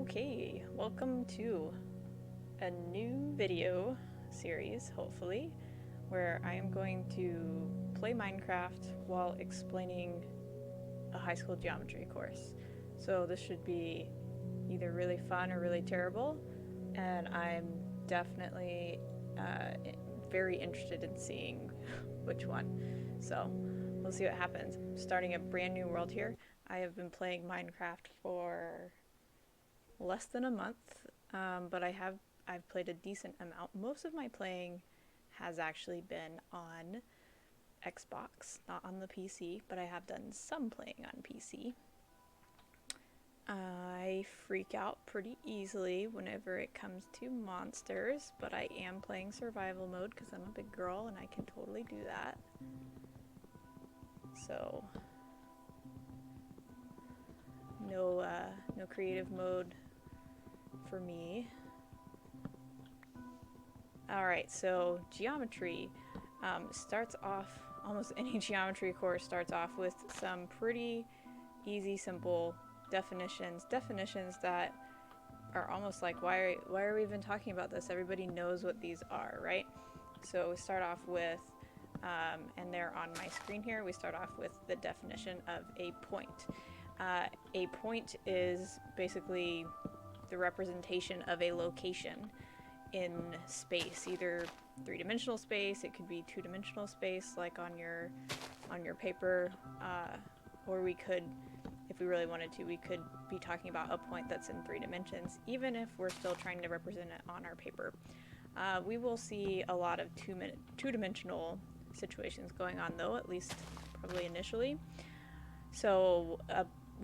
Okay, welcome to a new video series, hopefully, where I am going to play Minecraft while explaining a high school geometry course. So this should be either really fun or really terrible, and I'm definitely very interested in seeing which one. So we'll see what happens. I'm starting a brand new world here. I have been playing Minecraft for less than a month, but I've played a decent amount. Most of my playing has actually been on Xbox, not on the PC, but I have done some playing on PC. I freak out pretty easily whenever it comes to monsters, but I am playing survival mode because I'm a big girl and I can totally do that. So no creative mode for me. Alright, so geometry starts off, almost any geometry course starts off with some pretty easy, simple definitions that are almost like, why are we even talking about this? Everybody knows what these are, right? So we start off with, and they're on my screen here, we start off with the definition of a point. A point is basically the representation of a location in space, either three-dimensional space, it could be two-dimensional space like on your paper, or we could, if we really wanted to, we could be talking about a point that's in 3 dimensions, even if we're still trying to represent it on our paper. We will see a lot of two-dimensional situations going on though, at least probably initially. So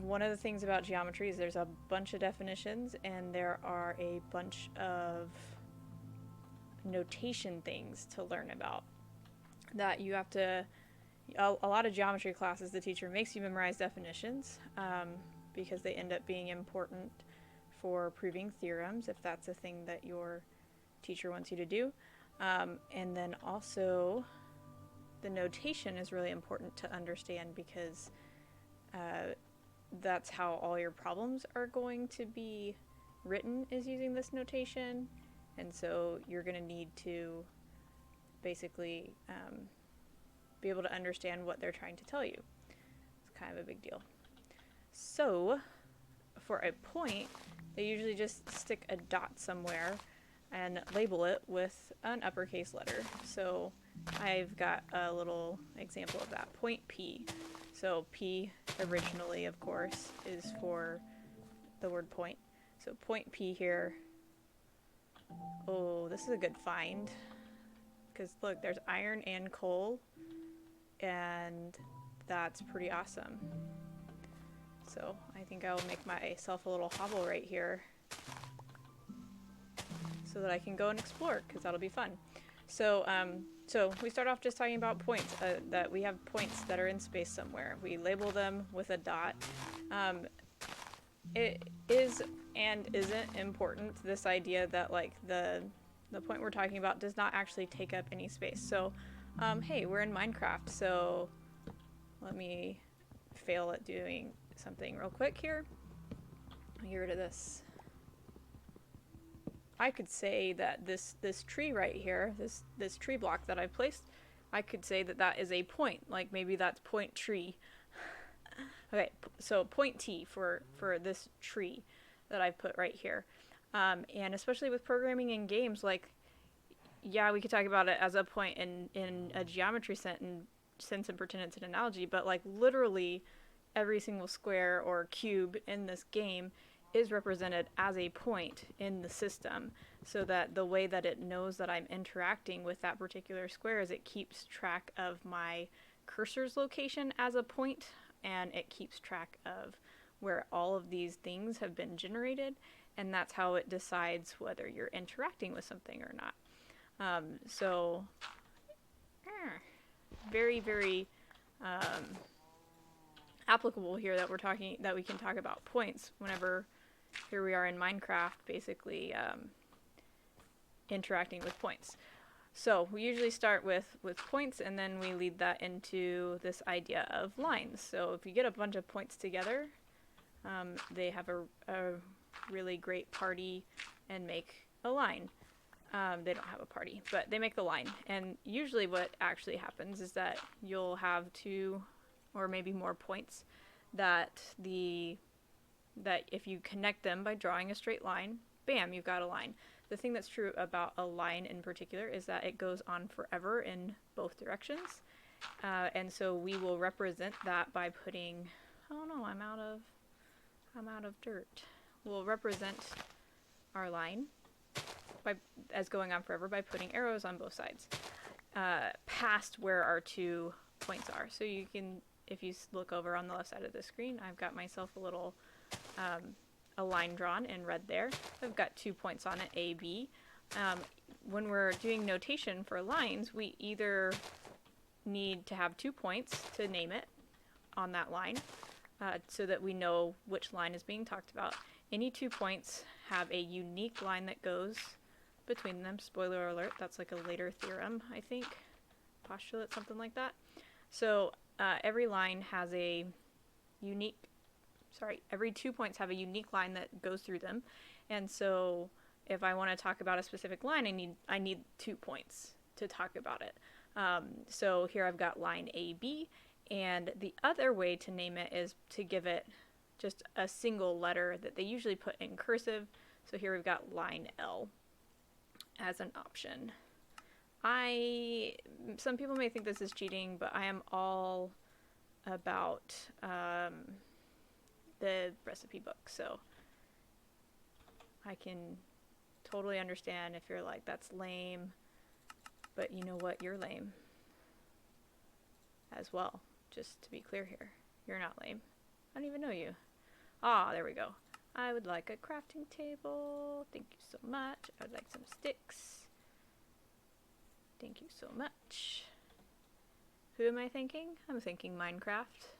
one of the things about geometry is there's a bunch of definitions and there are a bunch of notation things to learn about that you have to, a lot of geometry classes the teacher makes you memorize definitions because they end up being important for proving theorems if that's a thing that your teacher wants you to do, and then also the notation is really important to understand because that's how all your problems are going to be written, is using this notation, and so you're going to need to basically be able to understand what they're trying to tell you. It's kind of a big deal. So for a point, they usually just stick a dot somewhere and label it with an uppercase letter. So I've got a little example of that, point P. So P originally, of course, is for the word point. So point P here. Oh, this is a good find. Because look, there's iron and coal. And that's pretty awesome. So I think I'll make myself a little hovel right here so that I can go and explore, because that'll be fun. So so we start off just talking about points, that we have points that are in space somewhere. We label them with a dot. It is and isn't important, this idea that like the point we're talking about does not actually take up any space. So hey, we're in Minecraft, so let me fail at doing something real quick here. I'll get rid of this. I could say that this tree right here, this tree block that I've placed, I could say that that is a point. Like maybe that's point tree. Okay, so point T for this tree that I've put right here. And especially with programming in games, like, yeah, we could talk about it as a point in a geometry sense and pretend it's an analogy, but like literally every single square or cube in this game is represented as a point in the system, so that the way that it knows that I'm interacting with that particular square is it keeps track of my cursor's location as a point, and it keeps track of where all of these things have been generated, and that's how it decides whether you're interacting with something or not. So very, very applicable here that we can talk about points whenever here we are in Minecraft, basically interacting with points. So we usually start with points, and then we lead that into this idea of lines. So if you get a bunch of points together, they have a really great party and make a line. They don't have a party, but they make the line. And usually what actually happens is that you'll have 2 or maybe more points that if you connect them by drawing a straight line, bam, you've got a line. The thing that's true about a line in particular is that it goes on forever in both directions. And so we will represent that by putting, oh no, I'm out of dirt. We'll represent our line as going on forever by putting arrows on both sides, past where our 2 points are. So you can, if you look over on the left side of the screen, I've got myself a little, a line drawn in red there. I've got 2 points on it, A, B. When we're doing notation for lines, we either need to have 2 points to name it on that line, so that we know which line is being talked about. Any 2 points have a unique line that goes between them. Spoiler alert, that's like a later theorem, I think. Postulate, something like that. So every line has a unique, every 2 points have a unique line that goes through them. And so if I want to talk about a specific line, I need 2 points to talk about it. So here I've got line AB, and the other way to name it is to give it just a single letter that they usually put in cursive. So here we've got line L as an option. Some people may think this is cheating, but I am all about the recipe book, so I can totally understand if you're like, that's lame, but you know what, you're lame as well. Just to be clear here, you're not lame. I don't even know you. Ah, there we go. I would like a crafting table. Thank you so much. I would like some sticks. Thank you so much. Who am I thinking? I'm thinking Minecraft,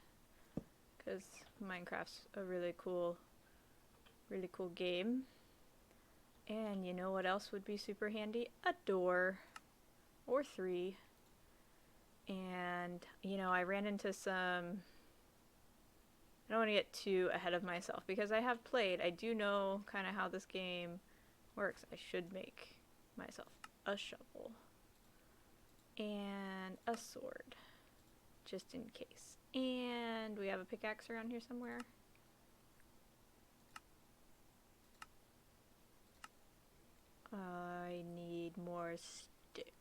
because Minecraft's a really cool game. And you know what else would be super handy? A door. Or 3. And, you know, I ran into some... I don't want to get too ahead of myself, because I have played. I do know kind of how this game works. I should make myself a shovel. And a sword. Just in case. And we have a pickaxe around here somewhere. I need more sticks.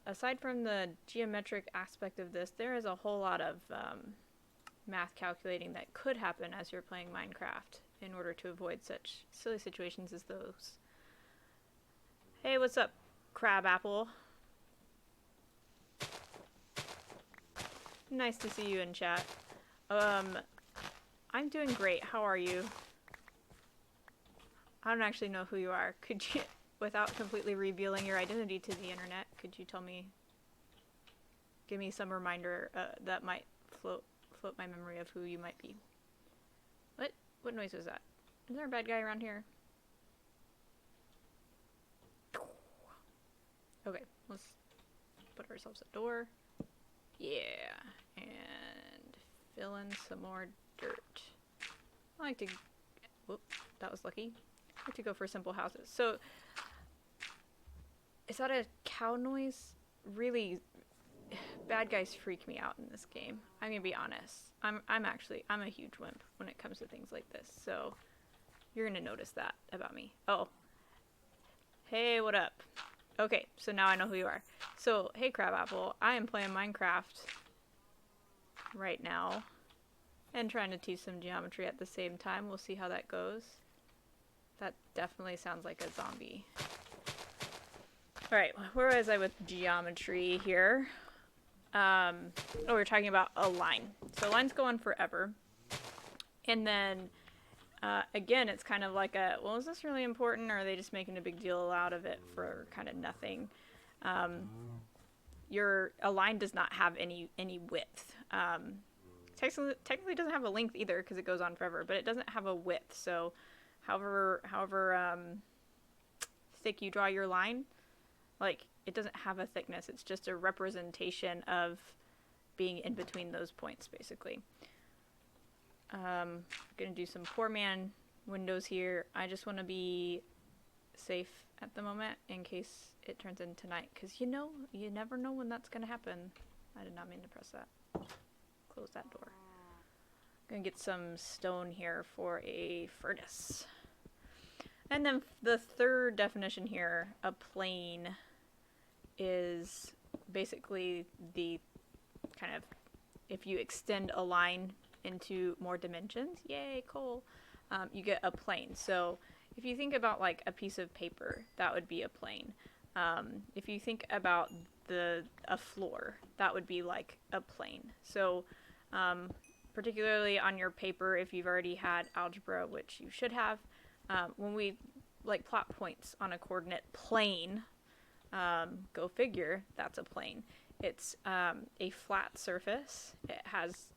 Aside from the geometric aspect of this, there is a whole lot of math calculating that could happen as you're playing Minecraft in order to avoid such silly situations as those. Hey, what's up, Crab Apple? Nice to see you in chat. I'm doing great. How are you? I don't actually know who you are. Could you, without completely revealing your identity to the internet, could you tell me, give me some reminder that might float my memory of who you might be? What noise was that? Is there a bad guy around here? Okay, let's put ourselves a door. Yeah, and fill in some more dirt. I like to, whoop, that was lucky. I like to go for simple houses. So, is that a cow noise? Really, bad guys freak me out in this game. I'm gonna be honest. I'm a huge wimp when it comes to things like this. So, you're gonna notice that about me. Oh. Hey, what up? Okay, so now I know who you are. So, hey Crabapple, I am playing Minecraft right now and trying to teach some geometry at the same time. We'll see how that goes. That definitely sounds like a zombie. Alright, where was I with geometry here? We're talking about a line. So lines go on forever. And then, again, it's kind of like a, well, is this really important, or are they just making a big deal out of it for kind of nothing? A line does not have any width. Technically doesn't have a length either, because it goes on forever, but it doesn't have a width. So however thick you draw your line, like, it doesn't have a thickness. It's just a representation of being in between those points, basically. Gonna do some poor man windows here. I just want to be safe at the moment in case it turns into night, because you know, you never know when that's gonna happen. I did not mean to press that. Close that door. Gonna get some stone here for a furnace. And then the third definition here, a plane, is basically the kind of, if you extend a line into more dimensions, yay, cool, you get a plane. So if you think about like a piece of paper, that would be a plane. If you think about a floor, that would be like a plane. So particularly on your paper, if you've already had algebra, which you should have, when we like plot points on a coordinate plane, go figure, that's a plane. It's a flat surface. It has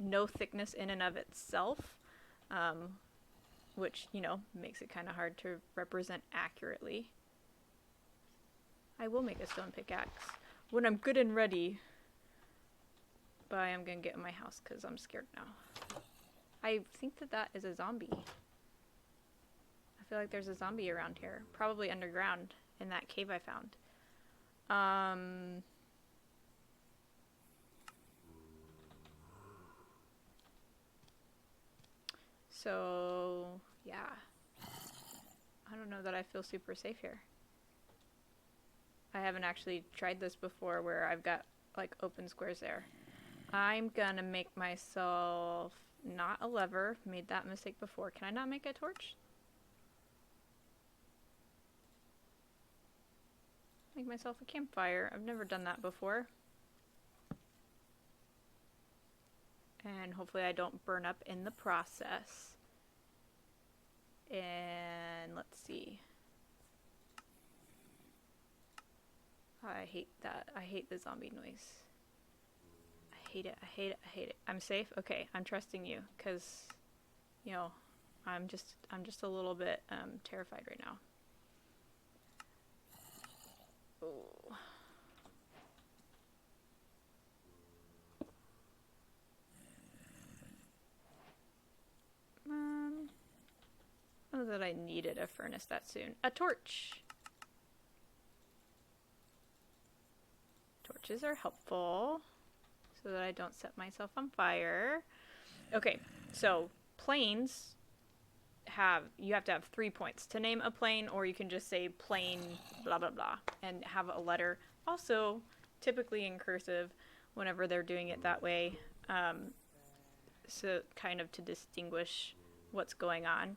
no thickness in and of itself, which, you know, makes it kind of hard to represent accurately. I will make a stone pickaxe when I'm good and ready, but I am going to get in my house because I'm scared now. I think that that is a zombie. I feel like there's a zombie around here, probably underground in that cave I found. So, yeah. I don't know that I feel super safe here. I haven't actually tried this before where I've got like open squares there. I'm gonna make myself not a lever. Made that mistake before. Can I not make a torch? Make myself a campfire. I've never done that before. And hopefully I don't burn up in the process. And let's see. I hate that. I hate the zombie noise. I hate it. I hate it. I hate it. I'm safe? Okay, I'm trusting you because, you know, I'm just a little bit terrified right now. Oh. I don't know that I needed a furnace that soon. A torch! Torches are helpful so that I don't set myself on fire. Okay, so planes you have to have 3 points to name a plane, or you can just say plane blah blah blah and have a letter. Also, typically in cursive whenever they're doing it that way, so kind of to distinguish what's going on.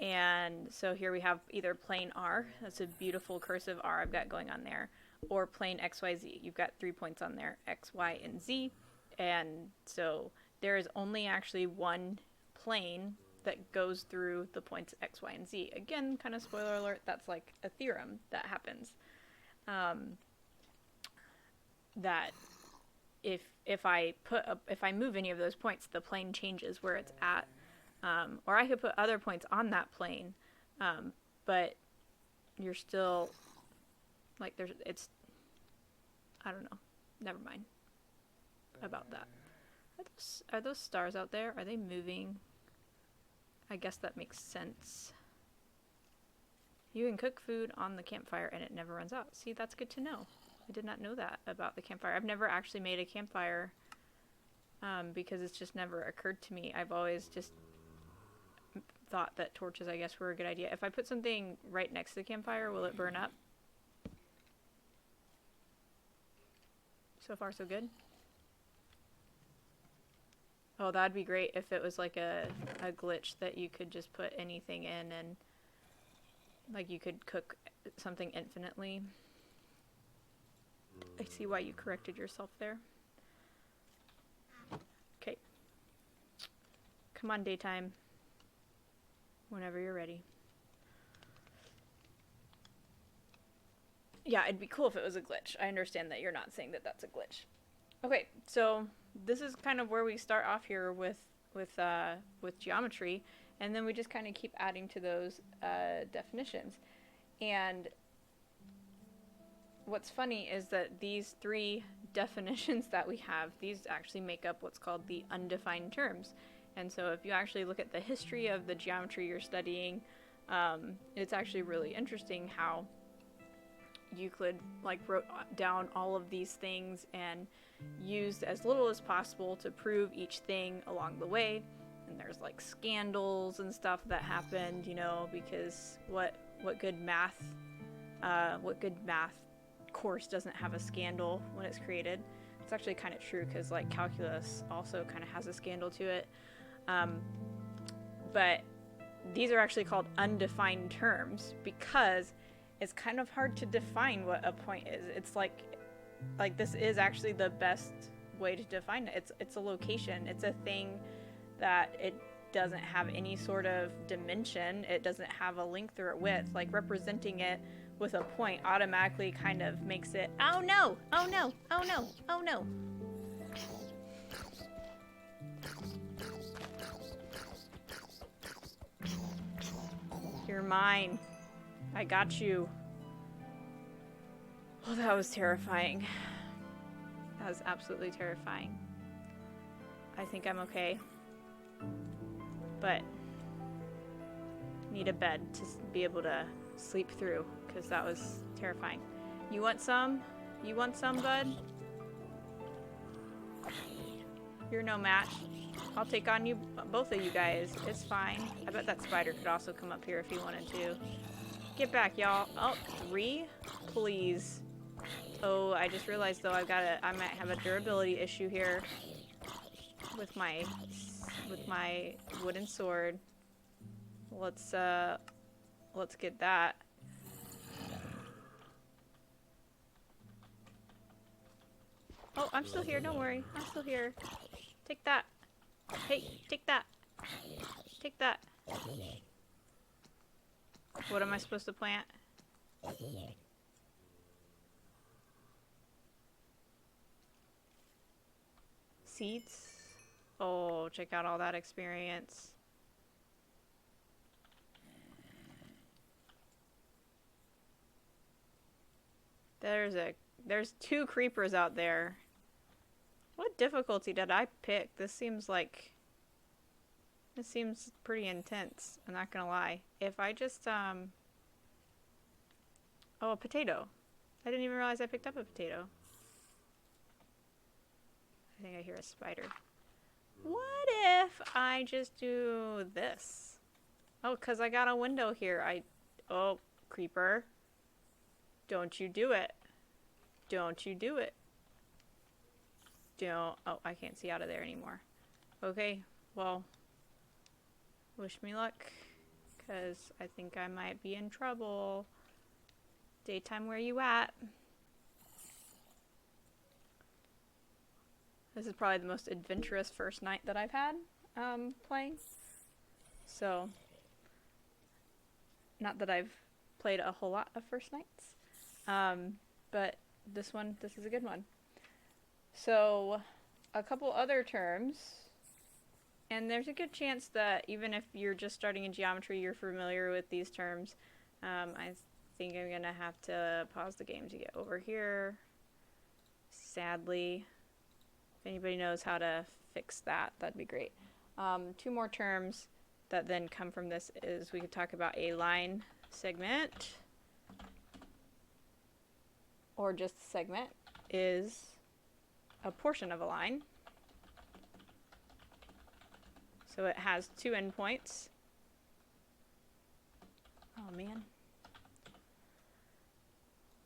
And so here we have either plane R, that's a beautiful cursive R I've got going on there, or plane XYZ. You've got 3 points on there, X, Y, and Z. And so there is only actually one plane that goes through the points X, Y, and Z. Again, kind of spoiler alert, that's like a theorem that happens. That if I move any of those points, the plane changes where it's at. Or I could put other points on that plane, but you're still, like, I don't know. Never mind about that. Are those stars out there? Are they moving? I guess that makes sense. You can cook food on the campfire and it never runs out. See, that's good to know. I did not know that about the campfire. I've never actually made a campfire because it's just never occurred to me. I've always just thought that torches, I guess, were a good idea. If I put something right next to the campfire, will it burn up? So far, so good. Oh, that'd be great if it was like a glitch that you could just put anything in and like you could cook something infinitely. I see why you corrected yourself there. Okay. Come on, daytime. Whenever you're ready. Yeah, it'd be cool if it was a glitch. I understand that you're not saying that that's a glitch. Okay, so this is kind of where we start off here with geometry, and then we just kind of keep adding to those definitions. And what's funny is that these three definitions that we have, these actually make up what's called the undefined terms. And so if you actually look at the history of the geometry you're studying, it's actually really interesting how Euclid like wrote down all of these things and used as little as possible to prove each thing along the way. And there's like scandals and stuff that happened, you know, because what good math course doesn't have a scandal when it's created? It's actually kind of true, because like calculus also kind of has a scandal to it. But these are actually called undefined terms because it's kind of hard to define what a point is. It's like this is actually the best way to define it. It's a location. It's a thing that it doesn't have any sort of dimension. It doesn't have a length or a width. Like representing it with a point automatically kind of makes it, oh no, oh no, oh no, oh no. You're mine. I got you. Oh, that was terrifying. That was absolutely terrifying. I think I'm okay. But need a bed to be able to sleep through, because that was terrifying. You want some? You want some, bud? You're no match. I'll take on you, both of you guys. It's fine. I bet that spider could also come up here if he wanted to. Get back, y'all. Oh, 3? Please. Oh, I just realized though I might have a durability issue here with my wooden sword. Let's get that. Oh, I'm still here. Don't worry. I'm still here. Take that. Hey, take that. Take that. What am I supposed to plant? Seeds? Oh, check out all that experience. There's 2 creepers out there. What difficulty did I pick? This seems pretty intense. I'm not gonna lie. If I just oh, a potato. I didn't even realize I picked up a potato. I think I hear a spider. What if I just do this? Oh, 'cause I got a window here. Oh, creeper. Don't you do it. Don't you do it. Oh, I can't see out of there anymore. Okay, well, wish me luck, because I think I might be in trouble. Daytime, where you at? This is probably the most adventurous first night that I've had playing. So, not that I've played a whole lot of first nights, but this is a good one. So, a couple other terms, and there's a good chance that even if you're just starting in geometry, you're familiar with these terms. I think I'm gonna have to pause the game to get over here. Sadly, if anybody knows how to fix that, that'd be great. 2 more terms that then come from this is we could talk about a line segment, or just segment is a portion of a line. So it has 2 endpoints. Oh man.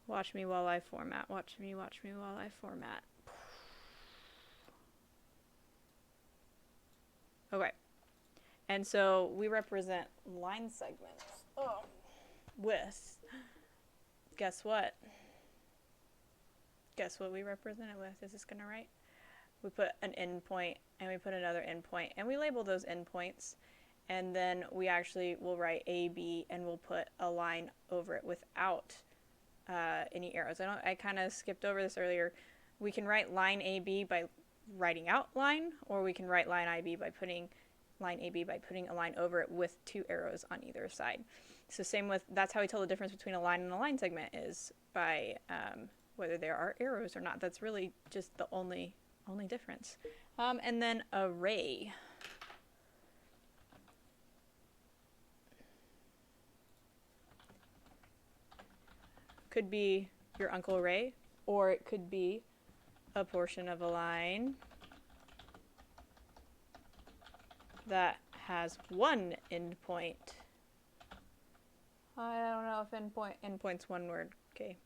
Watch me while I format. Watch me while I format. Okay. And so we represent line segments with, guess what? Guess what we represent it with? Is this gonna write? We put an endpoint and we put another endpoint and we label those endpoints, and then we actually will write A, B, and we'll put a line over it without any arrows. I kind of skipped over this earlier. We can write line AB by writing out line, or we can write line AB by putting a line over it with 2 arrows on either side. So that's how we tell the difference between a line and a line segment, is by whether there are arrows or not. That's really just the only difference. And then array. Could be your Uncle Ray, or it could be a portion of a line that has one endpoint. I don't know if endpoint's one word. Okay,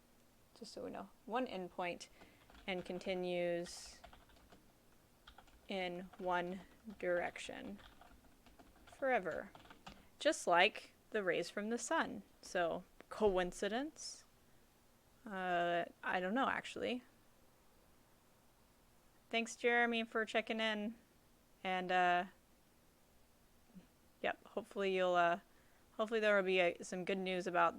just so we know. One endpoint and continues in one direction forever. Just like the rays from the sun. So, coincidence? I don't know, actually. Thanks, Jeremy, for checking in. And, yep, hopefully hopefully there will be some good news about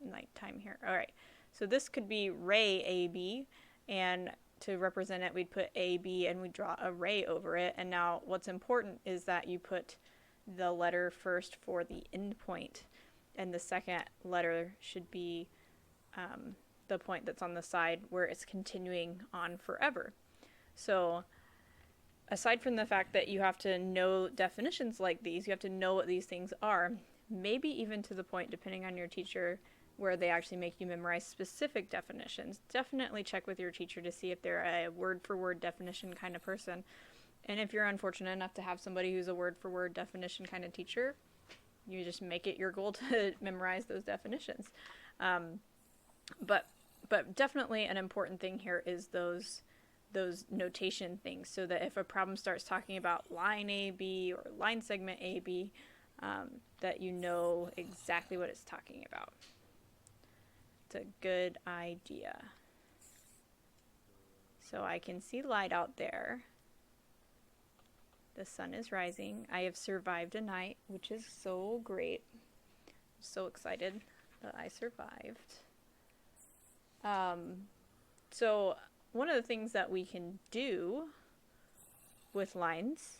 nighttime here. Alright, so this could be ray AB, and to represent it, we'd put AB and we'd draw a ray over it. And now what's important is that you put the letter first for the endpoint, and the second letter should be the point that's on the side where it's continuing on forever. So aside from the fact that you have to know definitions like these, you have to know what these things are, maybe even to the point, depending on your teacher, where they actually make you memorize specific definitions. Definitely check with your teacher to see if they're a word-for-word definition kind of person. And if you're unfortunate enough to have somebody who's a word-for-word definition kind of teacher, you just make it your goal to memorize those definitions. But definitely an important thing here is those notation things, so that if a problem starts talking about line AB or line segment AB, that you know exactly what it's talking about. It's a good idea. So I can see light out there. The sun is rising. I have survived a night, which is so great. I'm so excited that I survived. So one of the things that we can do with lines,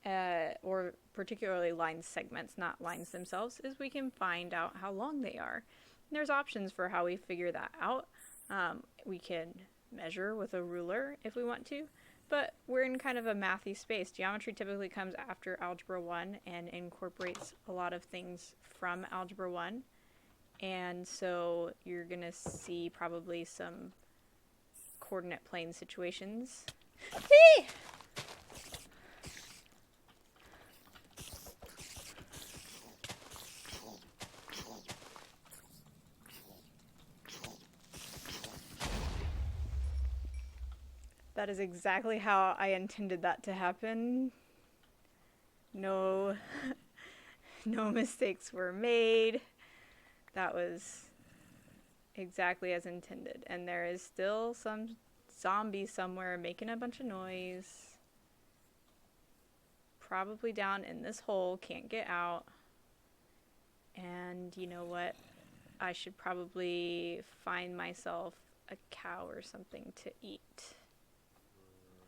or particularly line segments, not lines themselves, is we can find out how long they are. And there's options for how we figure that out. We can measure with a ruler if we want to, but we're in kind of a mathy space. Geometry typically comes after Algebra 1 and incorporates a lot of things from Algebra 1. And so you're going to see probably some coordinate plane situations. Hey! That is exactly how I intended that to happen. No mistakes were made. That was exactly as intended. And there is still some zombie somewhere making a bunch of noise. Probably down in this hole, can't get out. And you know what? I should probably find myself a cow or something to eat.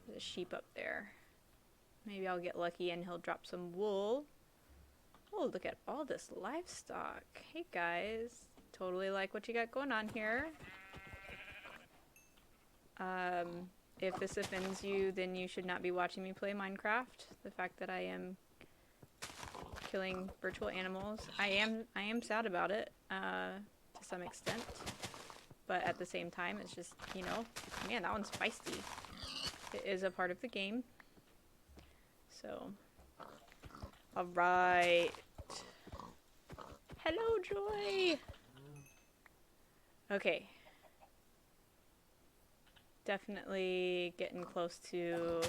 There's a sheep up there. Maybe I'll get lucky and he'll drop some wool. Oh, look at all this livestock. Hey guys, totally like what you got going on here. If this offends you, then you should not be watching me play Minecraft. The fact that I am killing virtual animals. I am sad about it, to some extent. But at the same time, it's just, you know, man, that one's feisty. It is a part of the game. So, alright. Hello, Joy! Okay. Definitely getting close to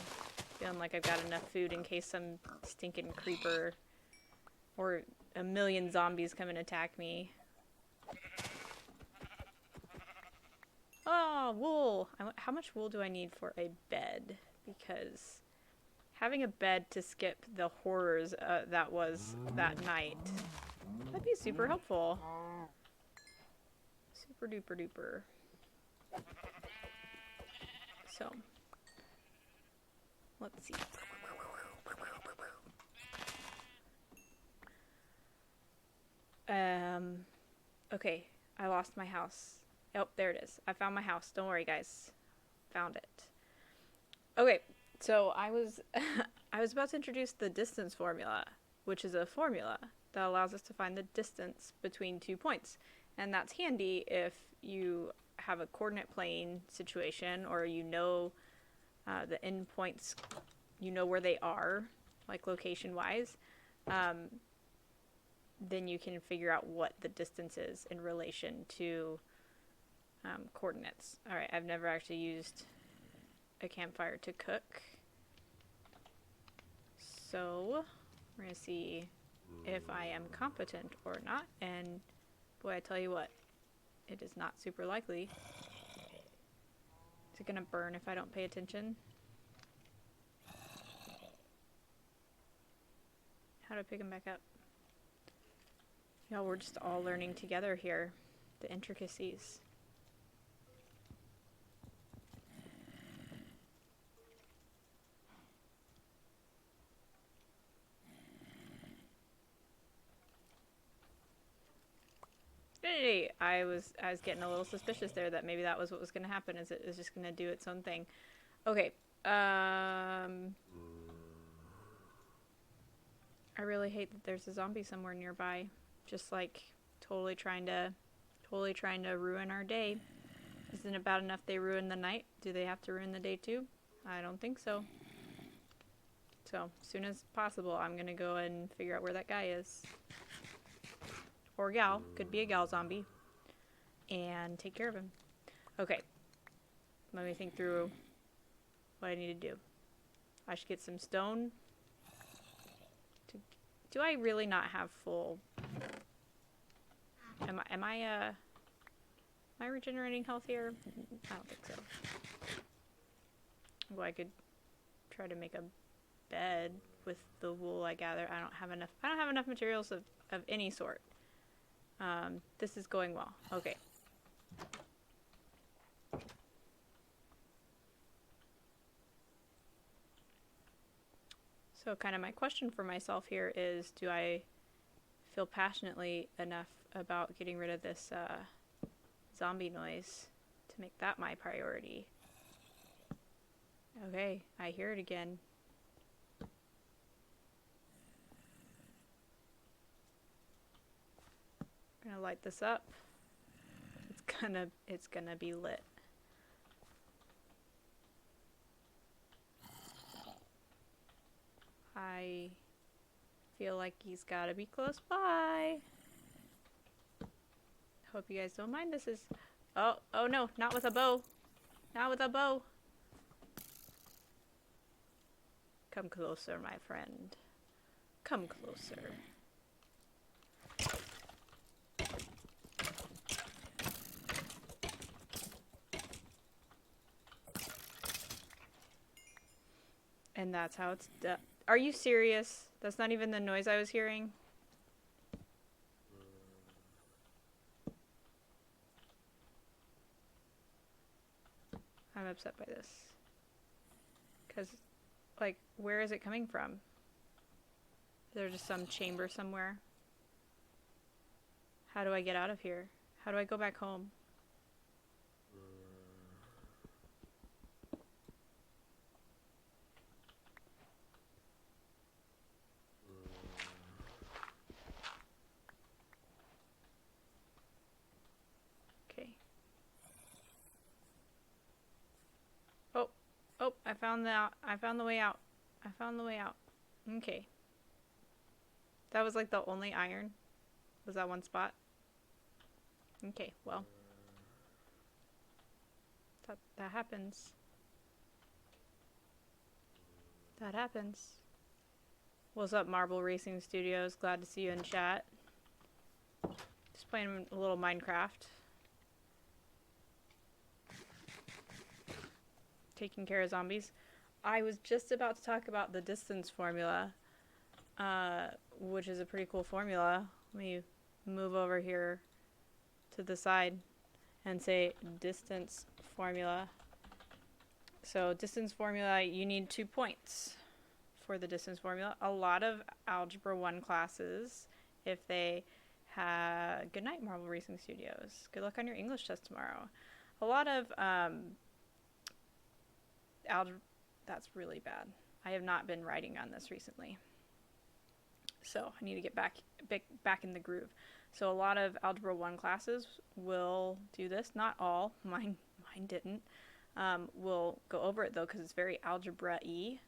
feeling like I've got enough food in case some stinking creeper or a million zombies come and attack me. Oh, wool! How much wool do I need for a bed? Because having a bed to skip the horrors that was that night, that'd be super helpful. Super duper duper. So, let's see. Okay, I lost my house. Oh, there it is. I found my house. Don't worry, guys. Found it. Okay, so I was about to introduce the distance formula, which is a formula that allows us to find the distance between 2 points. And that's handy if you have a coordinate plane situation, or you know the endpoints, you know where they are, like location wise. Then you can figure out what the distance is in relation to coordinates. Alright, I've never actually used a campfire to cook. So, we're going to see if I am competent or not. And boy, I tell you what, it is not super likely. Is it going to burn if I don't pay attention? How do I pick him back up? Y'all, we're just all learning together here. The intricacies. Hey, I was getting a little suspicious there that maybe that was what was going to happen, is it was just going to do its own thing. Okay. I really hate that there's a zombie somewhere nearby. Just like totally trying to ruin our day. Isn't it bad enough they ruin the night? Do they have to ruin the day too? I don't think so. So, as soon as possible, I'm gonna go and figure out where that guy is. Or gal. Could be a gal zombie. And take care of him. Okay. Let me think through what I need to do. I should get some stone. Do I really not have full... Am I regenerating health here? I don't think so. Well, I could try to make a bed with the wool I gather. I don't have enough materials of any sort. This is going well. Okay. So kind of my question for myself here is, do I feel passionately enough about getting rid of this zombie noise to make that my priority? Okay, I hear it again. I'm gonna light this up. It's gonna be lit. I feel like he's gotta be close by. Hope you guys don't mind. This is... Oh no, not with a bow. Not with a bow. Come closer, my friend. Come closer. And that's how it's done. Are you serious? That's not even the noise I was hearing? I'm upset by this. Because, like, where is it coming from? Is there just some chamber somewhere? How do I get out of here? How do I go back home? Oh, I found the way out. I found the way out. Okay. That was like the only iron. Was that one spot? Okay, well. That happens. That happens. What's up, Marble Racing Studios? Glad to see you in chat. Just playing a little Minecraft. Taking care of zombies. I was just about to talk about the distance formula, which is a pretty cool formula. Let me move over here to the side and say distance formula. So distance formula, you need 2 points for the distance formula. A lot of Algebra 1 classes, if they have... Good night, Marble Racing Studios. Good luck on your English test tomorrow. A lot of... That's really bad. I have not been writing on this recently, so I need to get back in the groove. So a lot of Algebra 1 classes will do this. Not all. Mine didn't. We'll go over it though because it's very algebra-y.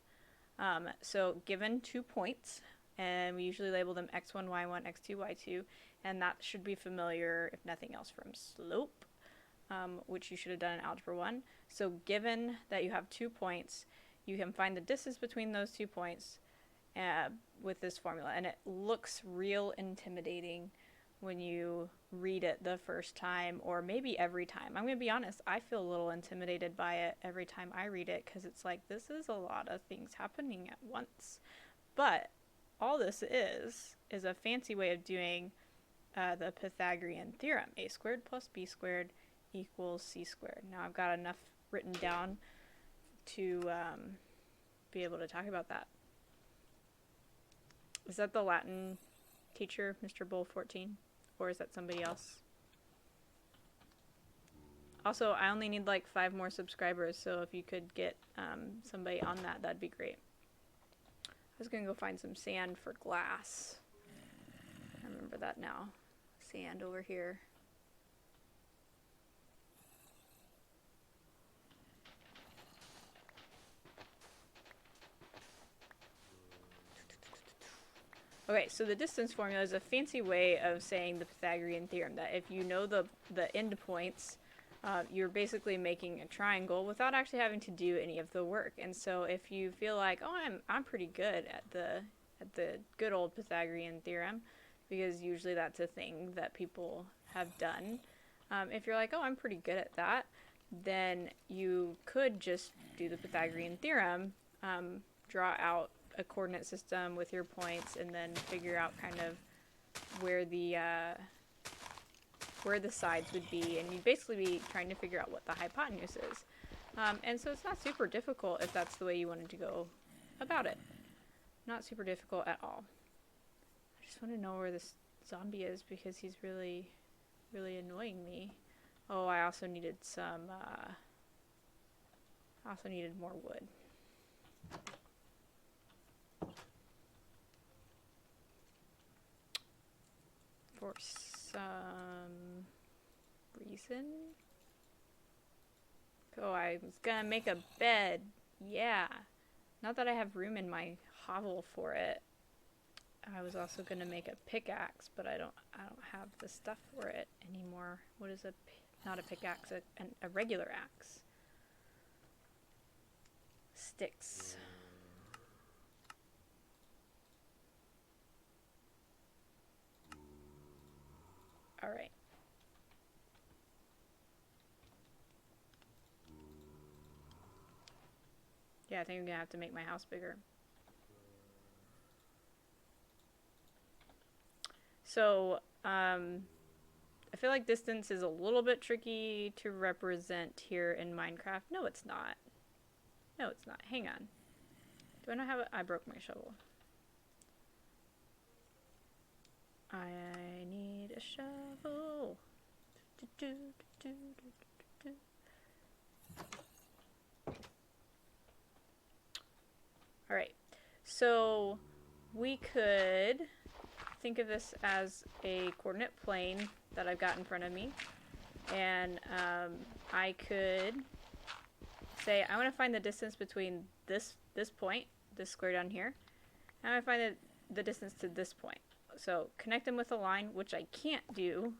So given 2 points, and we usually label them x1, y1, x2, y2, and that should be familiar, if nothing else, from slope, which you should have done in Algebra 1. So given that you have 2 points, you can find the distance between those 2 points with this formula, and it looks real intimidating when you read it the first time, or maybe every time. I'm going to be honest, I feel a little intimidated by it every time I read it, because it's like, this is a lot of things happening at once. But all this is a fancy way of doing the Pythagorean Theorem. A squared plus b squared equals c squared. Now I've got enough written down to be able to talk about that. Is that the Latin teacher, Mr. Bull 14? Or is that somebody else? Also, I only need like 5 more subscribers, so if you could get somebody on that, that'd be great. I was gonna go find some sand for glass. I remember that now. Sand over here. Okay, so the distance formula is a fancy way of saying the Pythagorean theorem, that if you know the endpoints, you're basically making a triangle without actually having to do any of the work. And so if you feel like, oh, I'm pretty good at the good old Pythagorean theorem, because usually that's a thing that people have done. If you're like, oh, I'm pretty good at that, then you could just do the Pythagorean theorem, draw out a coordinate system with your points, and then figure out kind of where the sides would be, and you'd basically be trying to figure out what the hypotenuse is. And so it's not super difficult if that's the way you wanted to go about it. Not super difficult at all. I just want to know where this zombie is, because he's really, really annoying me. Oh, I also needed some, I also needed more wood. For some reason. Oh, I was gonna make a bed. Yeah. Not that I have room in my hovel for it. I was also gonna make a pickaxe, but I don't have the stuff for it anymore. What is not a pickaxe, a regular axe. Sticks. Alright. Yeah, I think I'm gonna have to make my house bigger. So, I feel like distance is a little bit tricky to represent here in Minecraft. No, it's not. No, it's not. Hang on. Do I not have I broke my shovel. I need a shovel. Alright, so we could think of this as a coordinate plane that I've got in front of me, and I could say I want to find the distance between this point, this square down here, and I want to find the distance to this point. So connect them with a line, which I can't do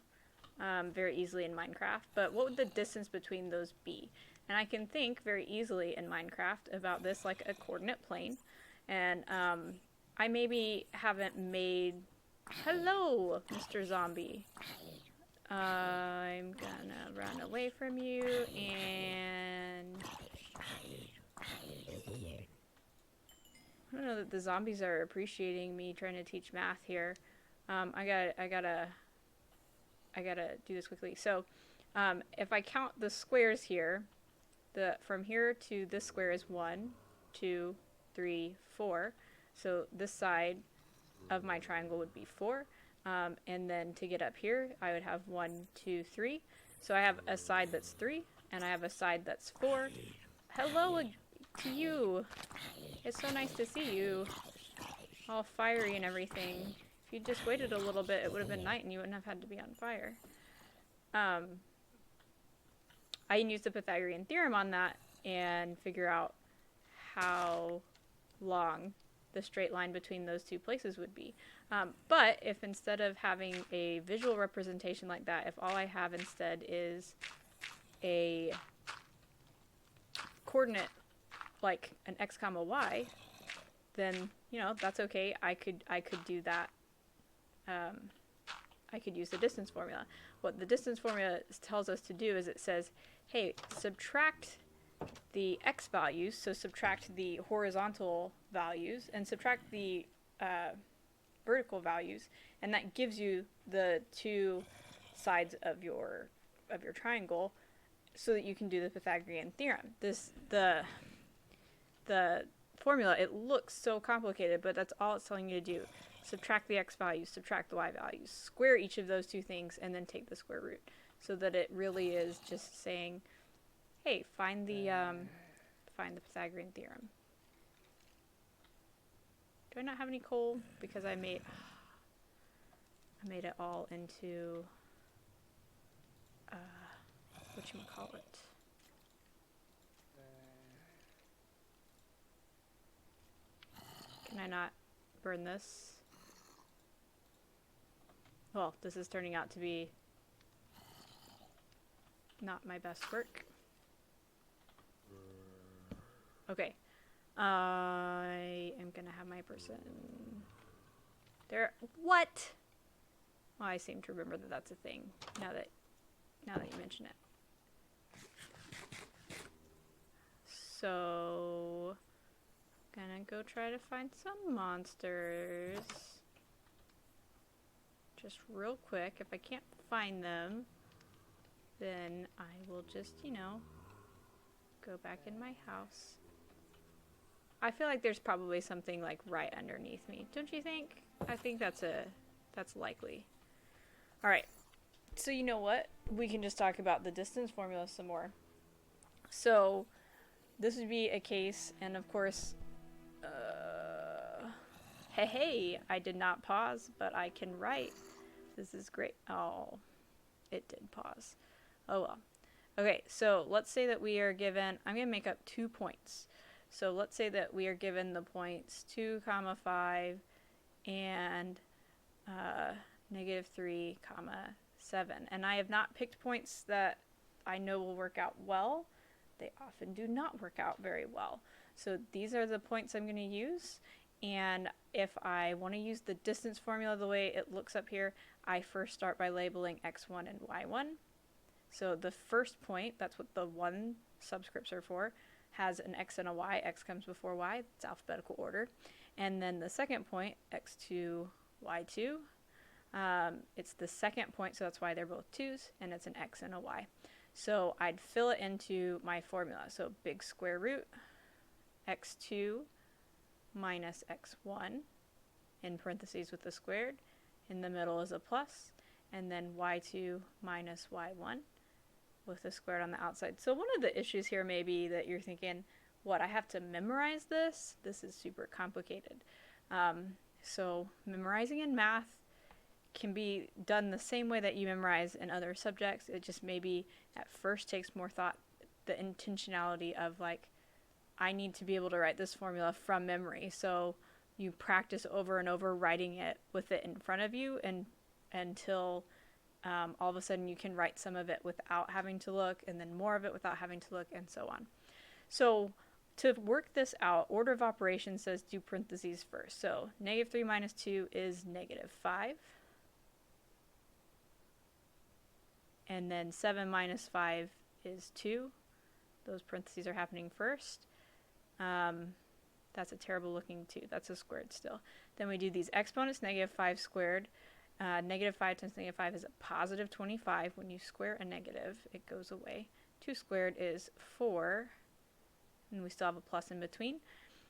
very easily in Minecraft, but what would the distance between those be? And I can think very easily in Minecraft about this like a coordinate plane, and I maybe haven't made... Hello, Mr. Zombie. I'm gonna run away from you, and... I don't know that the zombies are appreciating me trying to teach math here. I gotta do this quickly. So, if I count the squares here, from here to this square is 1, 2, 3, 4. So this side of my triangle would be 4. And then to get up here, I would have 1, 2, 3. So I have a side that's 3, and I have a side that's 4. Hello to you. It's so nice to see you. All fiery and everything. If you just waited a little bit, it would have been night and you wouldn't have had to be on fire. I can use the Pythagorean Theorem on that and figure out how long the straight line between those two places would be. But if instead of having a visual representation like that, if all I have instead is a coordinate like an x comma y, then, you know, that's okay. I could do that. I could use the distance formula. What the distance formula tells us to do is it says, hey, subtract the x values, so subtract the horizontal values and subtract the vertical values, and that gives you the two sides of your triangle so that you can do the Pythagorean theorem. The formula, it looks so complicated, but that's all it's telling you to do. Subtract the x values, subtract the y values, square each of those two things, and then take the square root, so that it really is just saying, hey, find the Pythagorean theorem. Do I not have any coal? Because I made it all into whatchamacallit. Can I not burn this? Well, this is turning out to be not my best work. Okay. I am gonna have my person there. What? Well, I seem to remember that that's a thing now that you mention it. So, gonna go try to find some monsters. Just real quick. If I can't find them, then I will just, you know, go back in my house. I feel like there's probably something like right underneath me. Don't you think? I think that's likely. All right. So you know what? We can just talk about the distance formula some more. So this would be a case, and of course, hey, I did not pause, but I can write. This is great. Oh, it did pause. Oh well. Okay, so let's say that we are given, I'm going to make up 2 points. So let's say that we are given the points 2, 5, and -3, 7. And I have not picked points that I know will work out well. They often do not work out very well. So these are the points I'm going to use. And if I want to use the distance formula the way it looks up here, I first start by labeling x1 and y1. So the first point, that's what the 1 subscripts are for, has an x and a y. X comes before y. It's alphabetical order. And then the second point, x2, y2, it's the second point, so that's why they're both 2's, and it's an x and a y. So I'd fill it into my formula. So big square root, x2 minus x1, in parentheses with the squared. In the middle is a plus, and then y2 minus y1 with the squared on the outside. So one of the issues here may be that you're thinking, what, I have to memorize this? This is super complicated. So memorizing in math can be done the same way that you memorize in other subjects. It just maybe at first takes more thought, the intentionality of like, I need to be able to write this formula from memory. So you practice over and over writing it with it in front of you, and until all of a sudden you can write some of it without having to look, and then more of it without having to look, and so on. So to work this out, order of operations says do parentheses first. So -3 minus 2 is -5. And then 7 minus 5 is 2. Those parentheses are happening first. That's a terrible looking 2. That's a squared still. Then we do these exponents, -5 squared. -5 times -5 is a positive 25. When you square a negative, it goes away. 2 squared is 4. And we still have a plus in between.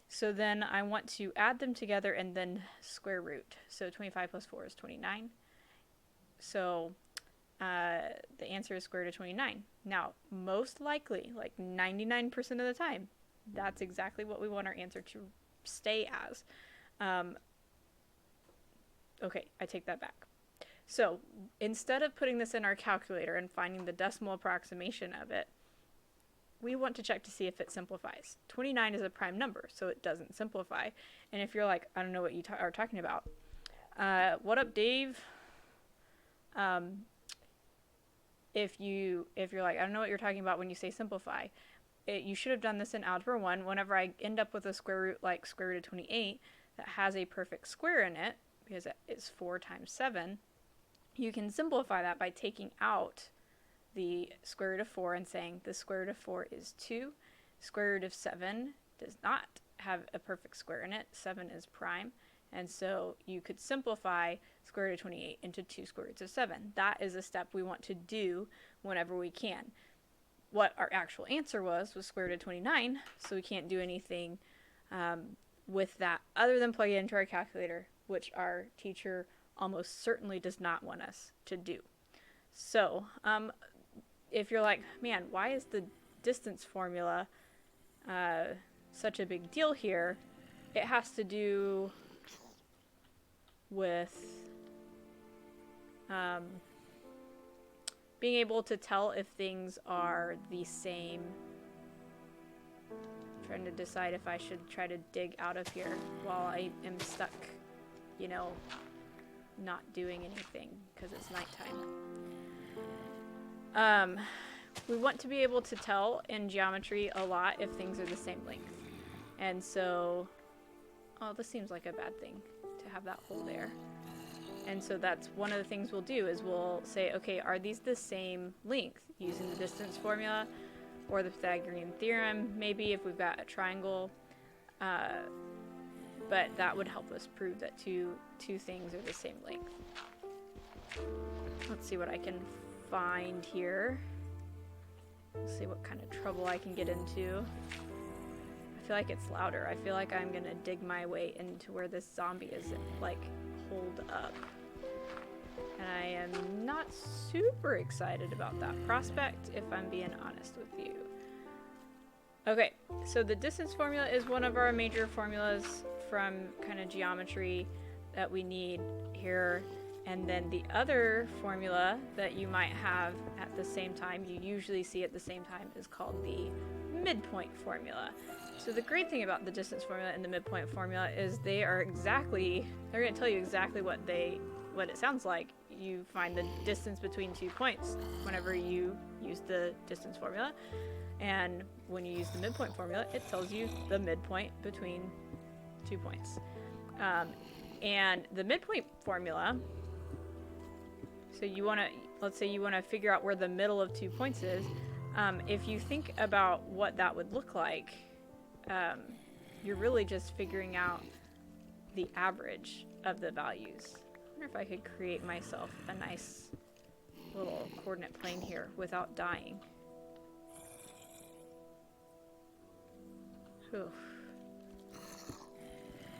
So then I want to add them together and then square root. So 25 plus 4 is 29. So the answer is square root of 29. Now, most likely, like 99% of the time, that's exactly what we want our answer to stay as. Okay, I take that back. So instead of putting this in our calculator and finding the decimal approximation of it, we want to check to see if it simplifies. 29 is a prime number, so it doesn't simplify. And if you're like, I don't know what you are talking about. What up, Dave? If you're like, I don't know what you're talking about when you say simplify. You should have done this in Algebra 1. Whenever I end up with a square root like square root of 28 that has a perfect square in it, because it's 4 times 7, you can simplify that by taking out the square root of 4 and saying the square root of 4 is 2. Square root of 7 does not have a perfect square in it. 7 is prime. And so you could simplify square root of 28 into 2 square roots of 7. That is a step we want to do whenever we can. What our actual answer was square root of 29, so we can't do anything with that other than plug it into our calculator, which our teacher almost certainly does not want us to do. So if you're like, man, why is the distance formula such a big deal here? It has to do with being able to tell if things are the same. I'm trying to decide if I should try to dig out of here while I am stuck, you know, not doing anything because it's nighttime. We want to be able to tell in geometry a lot if things are the same length. And so, oh, this seems like a bad thing to have that hole there. And so that's one of the things we'll do is we'll say, okay, are these the same length using the distance formula or the Pythagorean theorem, maybe if we've got a triangle. But that would help us prove that two things are the same length. Let's see what I can find here. Let's see what kind of trouble I can get into. I feel like it's louder. I feel like I'm gonna dig my way into where this zombie is, like, holed up. And I am not super excited about that prospect, if I'm being honest with you. Okay, so the distance formula is one of our major formulas from kind of geometry that we need here. And then the other formula that you might have at the same time, you usually see at the same time, is called the midpoint formula. So the great thing about the distance formula and the midpoint formula is they're going to tell you exactly what it sounds like. You find the distance between 2 points whenever you use the distance formula. And when you use the midpoint formula, it tells you the midpoint between 2 points. And the midpoint formula, so let's say you want to figure out where the middle of 2 points is. If you think about what that would look like, you're really just figuring out the average of the values. I wonder if I could create myself a nice little coordinate plane here without dying. Oof.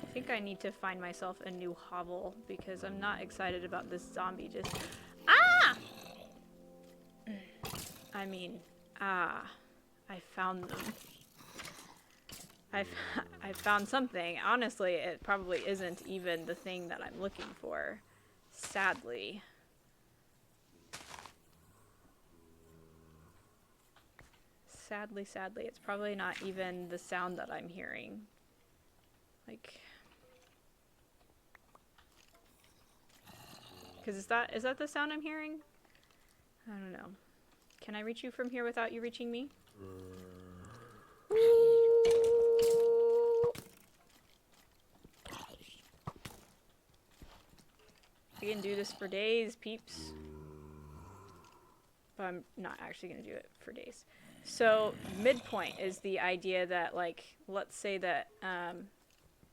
I think I need to find myself a new hovel because I'm not excited about this zombie just... Ah! I mean, I found them. I found something. Honestly, it probably isn't even the thing that I'm looking for. Sadly. Sadly, it's probably not even the sound that I'm hearing. Like... Because is that the sound I'm hearing? I don't know. Can I reach you from here without you reaching me? I can do this for days, peeps. But I'm not actually going to do it for days. So, midpoint is the idea that, like, let's say that,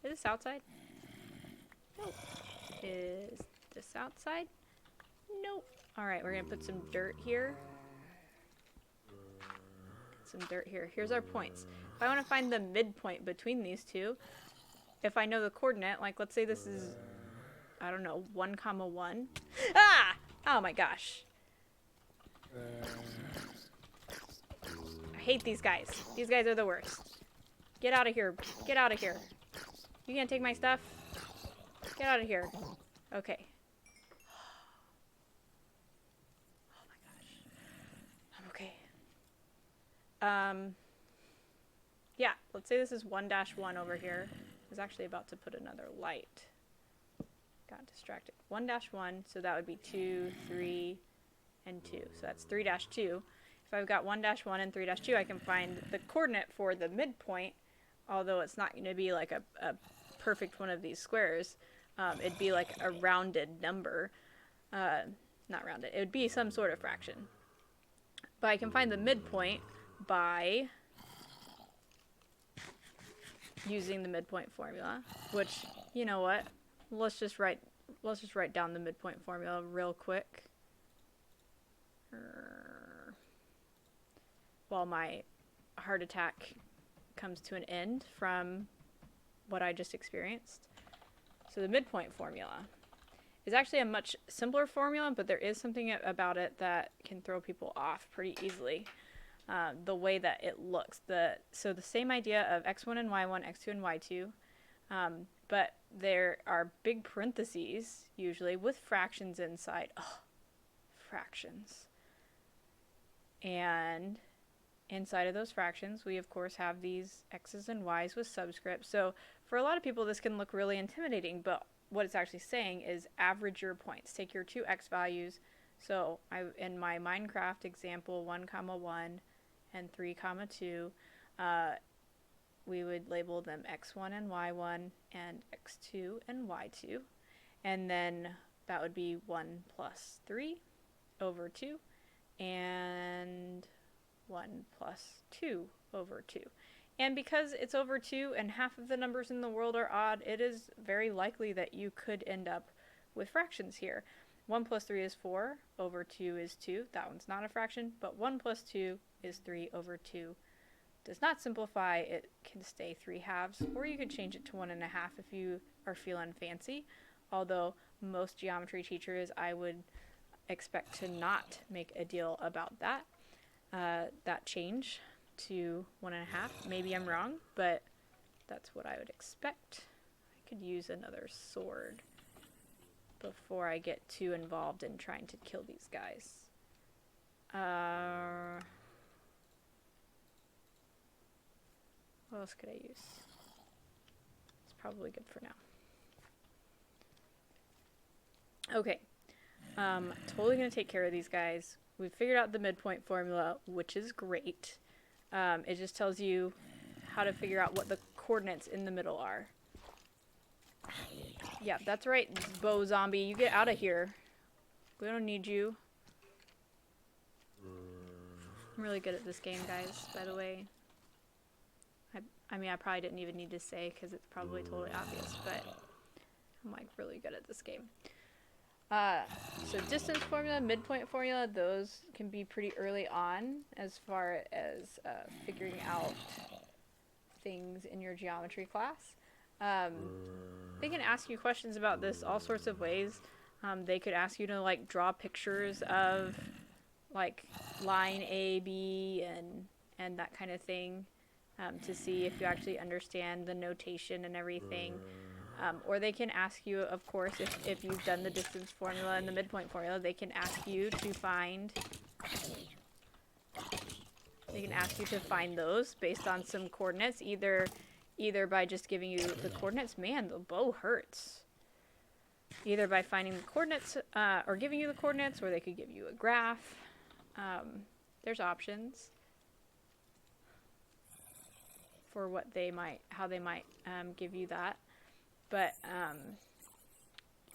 is this outside? Nope. Is this outside? Nope. Alright, we're going to put some dirt here. Some dirt here. Here's our points. If I want to find the midpoint between these two, if I know the coordinate, like, let's say this is, I don't know, 1, 1. Ah! Oh my gosh. I hate these guys. These guys are the worst. Get out of here. Get out of here. You gonna take my stuff? Get out of here. Okay. Oh my gosh. I'm okay. Yeah, let's say this is 1-1 over here. I was actually about to put another light. Got distracted. 1-1, so that would be 2, 3, and 2. So that's 3-2. If I've got 1-1 and 3-2, I can find the coordinate for the midpoint, although it's not going to be like a perfect one of these squares. It'd be like a rounded number. Not rounded. It would be some sort of fraction. But I can find the midpoint by using the midpoint formula, which, you know what? Let's just write down the midpoint formula real quick. While my heart attack comes to an end from what I just experienced. So the midpoint formula is actually a much simpler formula, but there is something about it that can throw people off pretty easily. The way that it looks. So the same idea of x1 and y1, x2 and y2, but there are big parentheses, usually, with fractions inside. Oh, fractions. And inside of those fractions, we of course have these x's and y's with subscripts. So for a lot of people, this can look really intimidating, but what it's actually saying is average your points. Take your two x values. So in my Minecraft example, 1, 1, and 3, 2, we would label them x1 and y1 and x2 and y2. And then that would be 1 plus 3 over 2 and 1 plus 2 over 2. And because it's over 2 and half of the numbers in the world are odd, it is very likely that you could end up with fractions here. 1 plus 3 is 4, over 2 is 2. That one's not a fraction, but 1 plus 2 is 3 over 2. Does not simplify, it can stay 3/2, or you could change it to 1 1/2 if you are feeling fancy. Although most geometry teachers, I would expect to not make a deal about that change to 1 1/2. Maybe I'm wrong, but that's what I would expect. I could use another sword before I get too involved in trying to kill these guys. What else could I use? It's probably good for now. Okay. Totally gonna take care of these guys. We've figured out the midpoint formula, which is great. It just tells you how to figure out what the coordinates in the middle are. Yeah, that's right, Bo Zombie. You get out of here. We don't need you. I'm really good at this game, guys, by the way. I mean, I probably didn't even need to say because it's probably totally obvious, but I'm like really good at this game. So distance formula, midpoint formula, those can be pretty early on as far as figuring out things in your geometry class. They can ask you questions about this all sorts of ways. They could ask you to like draw pictures of like line A, B, and that kind of thing. To see if you actually understand the notation and everything. Or they can ask you, of course, if you've done the distance formula and the midpoint formula, they can ask you to find those based on some coordinates, either by just giving you the coordinates. Man, the bow hurts. Either by finding the coordinates or giving you the coordinates, or they could give you a graph. There's options for how they might give you that. But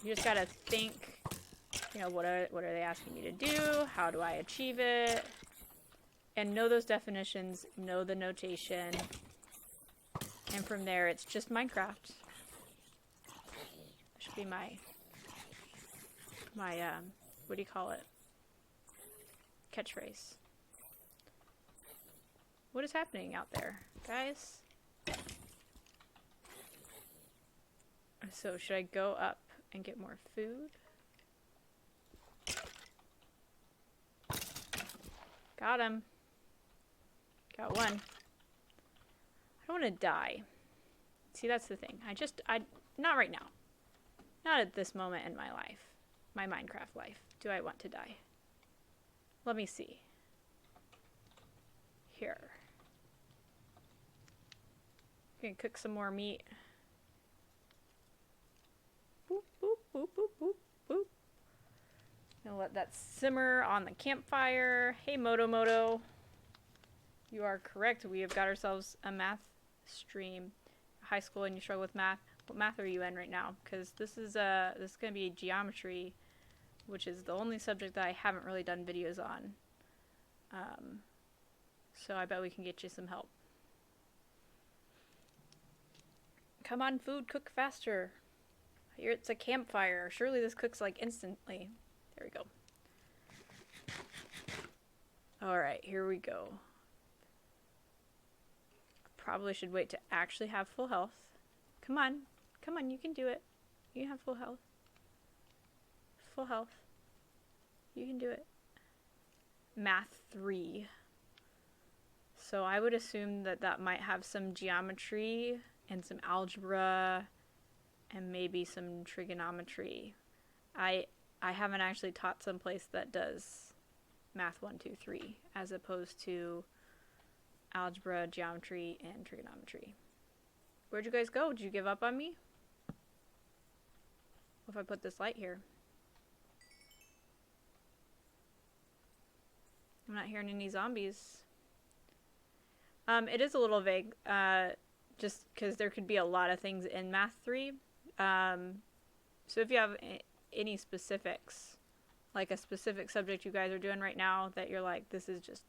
you just gotta think, what are they asking me to do? How do I achieve it? And know those definitions, know the notation. And from there, it's just Minecraft. That should be my what do you call it? Catchphrase. What is happening out there, guys? So should I go up and get more food? Got him. Got one. I don't want to die. See, that's the thing. Not right now. Not at this moment in my life. My Minecraft life. Do I want to die? Let me see. Here. Gonna cook some more meat. Boop, boop, boop, boop, boop, boop. Gonna let that simmer on the campfire. Hey, Moto. You are correct. We have got ourselves a math stream. High school and you struggle with math. What math are you in right now? Because this is gonna be geometry, which is the only subject that I haven't really done videos on. So I bet we can get you some help. Come on, food, cook faster. Here it's a campfire. Surely this cooks like instantly. There we go. Alright, here we go. Probably should wait to actually have full health. Come on. Come on, you can do it. You can have full health. Full health. You can do it. Math 3. So I would assume that that might have some geometry and some algebra and maybe some trigonometry. I haven't actually taught someplace that does math 1, 2, 3 as opposed to algebra, geometry, and trigonometry. Where'd you guys go? Did you give up on me? What if I put this light here? I'm not hearing any zombies. It is a little vague, just because there could be a lot of things in Math 3. So if you have any specifics, like a specific subject you guys are doing right now that you're like, this is just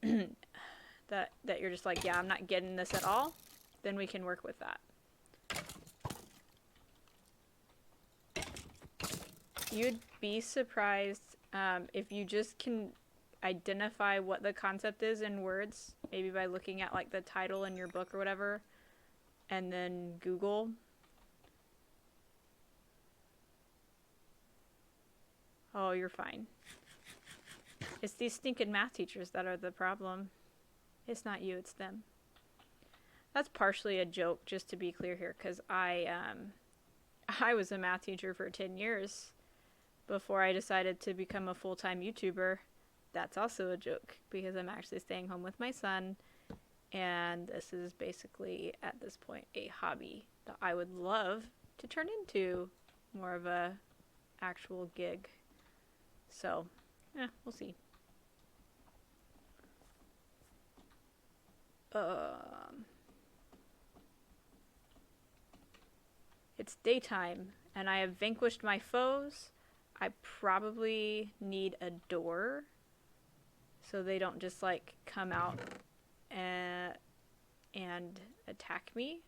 that you're just like, yeah, I'm not getting this at all, then we can work with that. You'd be surprised if you just can identify what the concept is in words, maybe by looking at like the title in your book or whatever, and then Google. Oh, you're fine. It's these stinking math teachers that are the problem. It's not you, it's them. That's partially a joke, just to be clear here, because I was a math teacher for 10 years before I decided to become a full-time YouTuber. That's also a joke, because I'm actually staying home with my son, and this is basically, at this point, a hobby that I would love to turn into more of a actual gig. So, we'll see. It's daytime, and I have vanquished my foes. I probably need a door, so they don't just, like, come out and attack me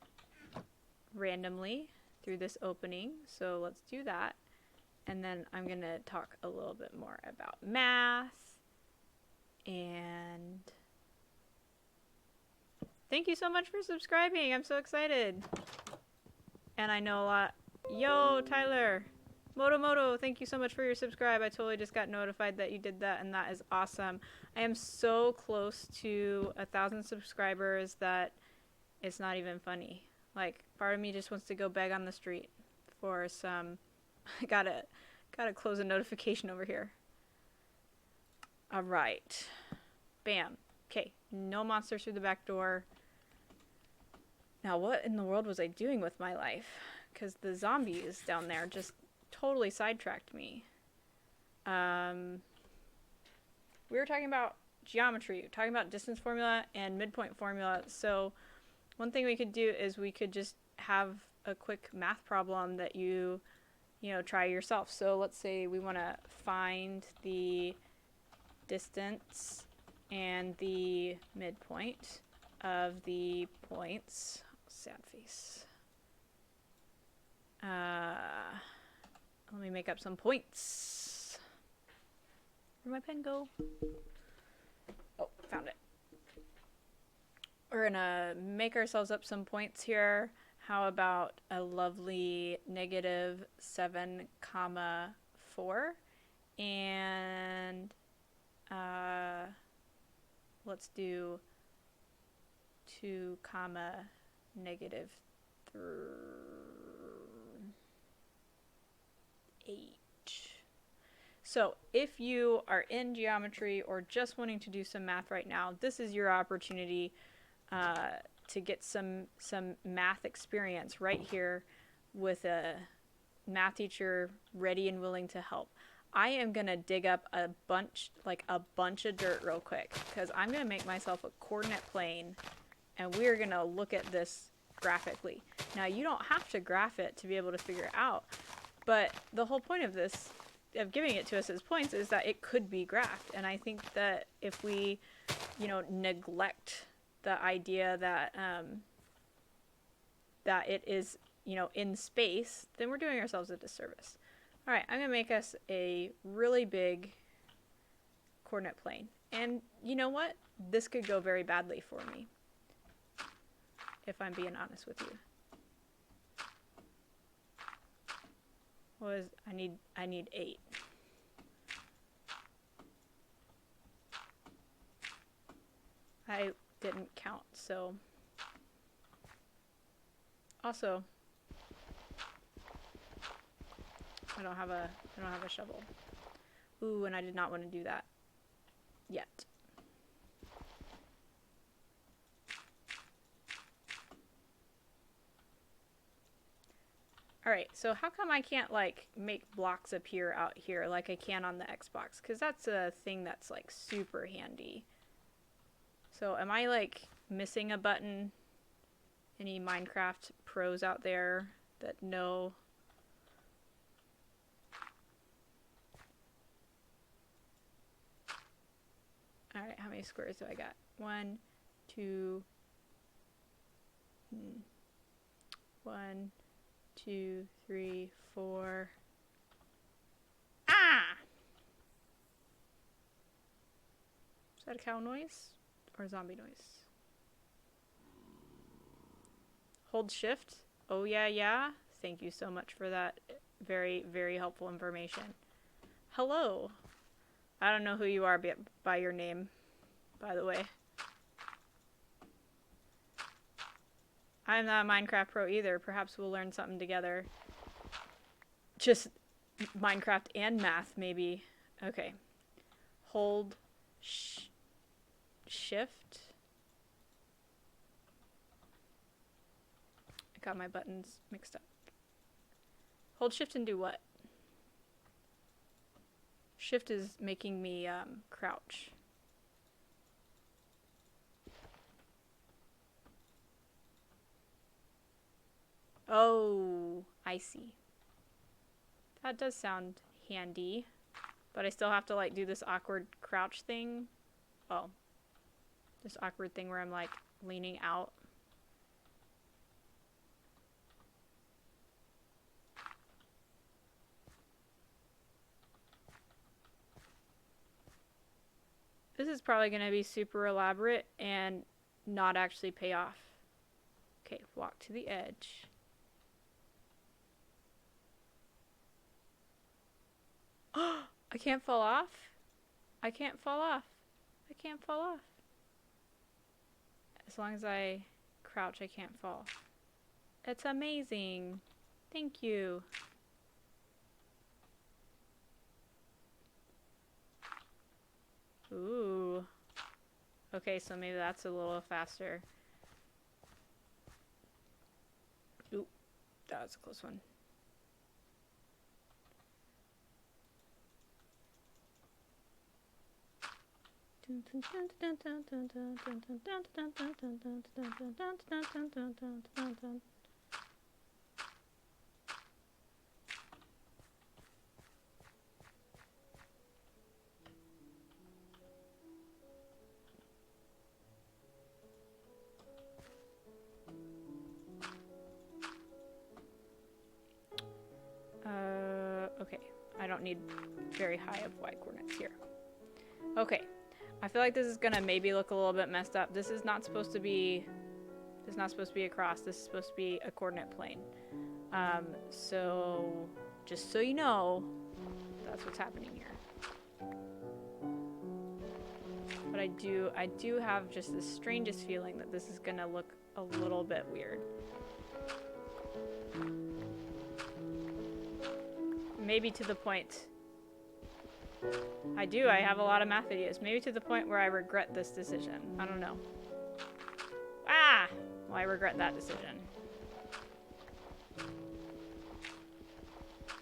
randomly through this opening. So let's do that. And then I'm going to talk a little bit more about math. And thank you so much for subscribing. I'm so excited. And I know a lot. Yo, Tyler. Moto, thank you so much for your subscribe. I totally just got notified that you did that, and that is awesome. I am so close to 1,000 subscribers that it's not even funny. Like, part of me just wants to go beg on the street for some... I gotta close a notification over here. Alright. Bam. Okay, no monsters through the back door. Now, what in the world was I doing with my life? Because the zombies down there just totally sidetracked me. We were talking about geometry, talking about distance formula and midpoint formula. So one thing we could do is we could just have a quick math problem that you know, try yourself. So let's say we want to find the distance and the midpoint of the points. Sad face. Let me make up some points. Where'd my pen go? Oh, found it. We're gonna make ourselves up some points here. How about a lovely -7, 4? And let's do 2, 8. So if you are in geometry or just wanting to do some math right now, this is your opportunity to get some math experience right here with a math teacher ready and willing to help. I am going to dig up a bunch of dirt real quick because I'm going to make myself a coordinate plane and we're going to look at this graphically. Now, you don't have to graph it to be able to figure it out, but the whole point of this, of giving it to us as points, is that it could be graphed. And I think that if we, neglect the idea that that it is, in space, then we're doing ourselves a disservice. All right, I'm going to make us a really big coordinate plane. And you know what? This could go very badly for me, if I'm being honest with you. I need 8. I didn't count, so also I don't have a shovel. Ooh, and I did not want to do that yet. Alright, so how come I can't, make blocks appear out here like I can on the Xbox? Because that's a thing that's, super handy. So, am I, missing a button? Any Minecraft pros out there that know? Alright, how many squares do I got? 1, 2... 1... 2, 3, 4. Ah! Is that a cow noise or a zombie noise? Hold shift. Oh yeah. Thank you so much for that very, very helpful information. Hello. I don't know who you are by your name, by the way. I'm not a Minecraft pro either. Perhaps we'll learn something together. Just Minecraft and math, maybe. Okay. Hold shift. I got my buttons mixed up. Hold shift and do what? Shift is making me crouch. Oh, I see. That does sound handy. But I still have to, do this awkward crouch thing. Oh. This awkward thing where I'm, leaning out. This is probably going to be super elaborate and not actually pay off. Okay, walk to the edge. I can't fall off. I can't fall off. I can't fall off. As long as I crouch, I can't fall. It's amazing. Thank you. Ooh. Okay, so maybe that's a little faster. Ooh, that was a close one. Okay, I don't need very high of y coordinates here. Okay, I feel like this is gonna maybe look a little bit messed up. This is not supposed to be a cross. This is supposed to be a coordinate plane. So just so you know, that's what's happening here. But I do have just the strangest feeling that this is gonna look a little bit weird. maybe to the point... I have a lot of math videos. Maybe to the point where I regret this decision. I don't know. Ah! Well, I regret that decision.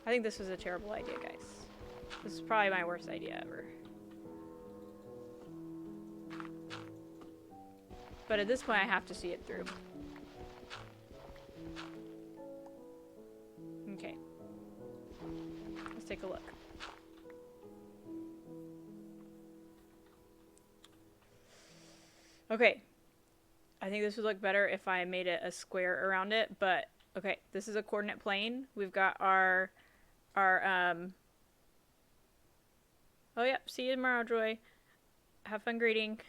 I think this was a terrible idea, guys. This is probably my worst idea ever. But at this point, I have to see it through. Okay. Let's take a look. Okay. I think this would look better if I made it a square around it, but okay, this is a coordinate plane. We've got our oh yep, see you tomorrow, Joy. Have fun grading.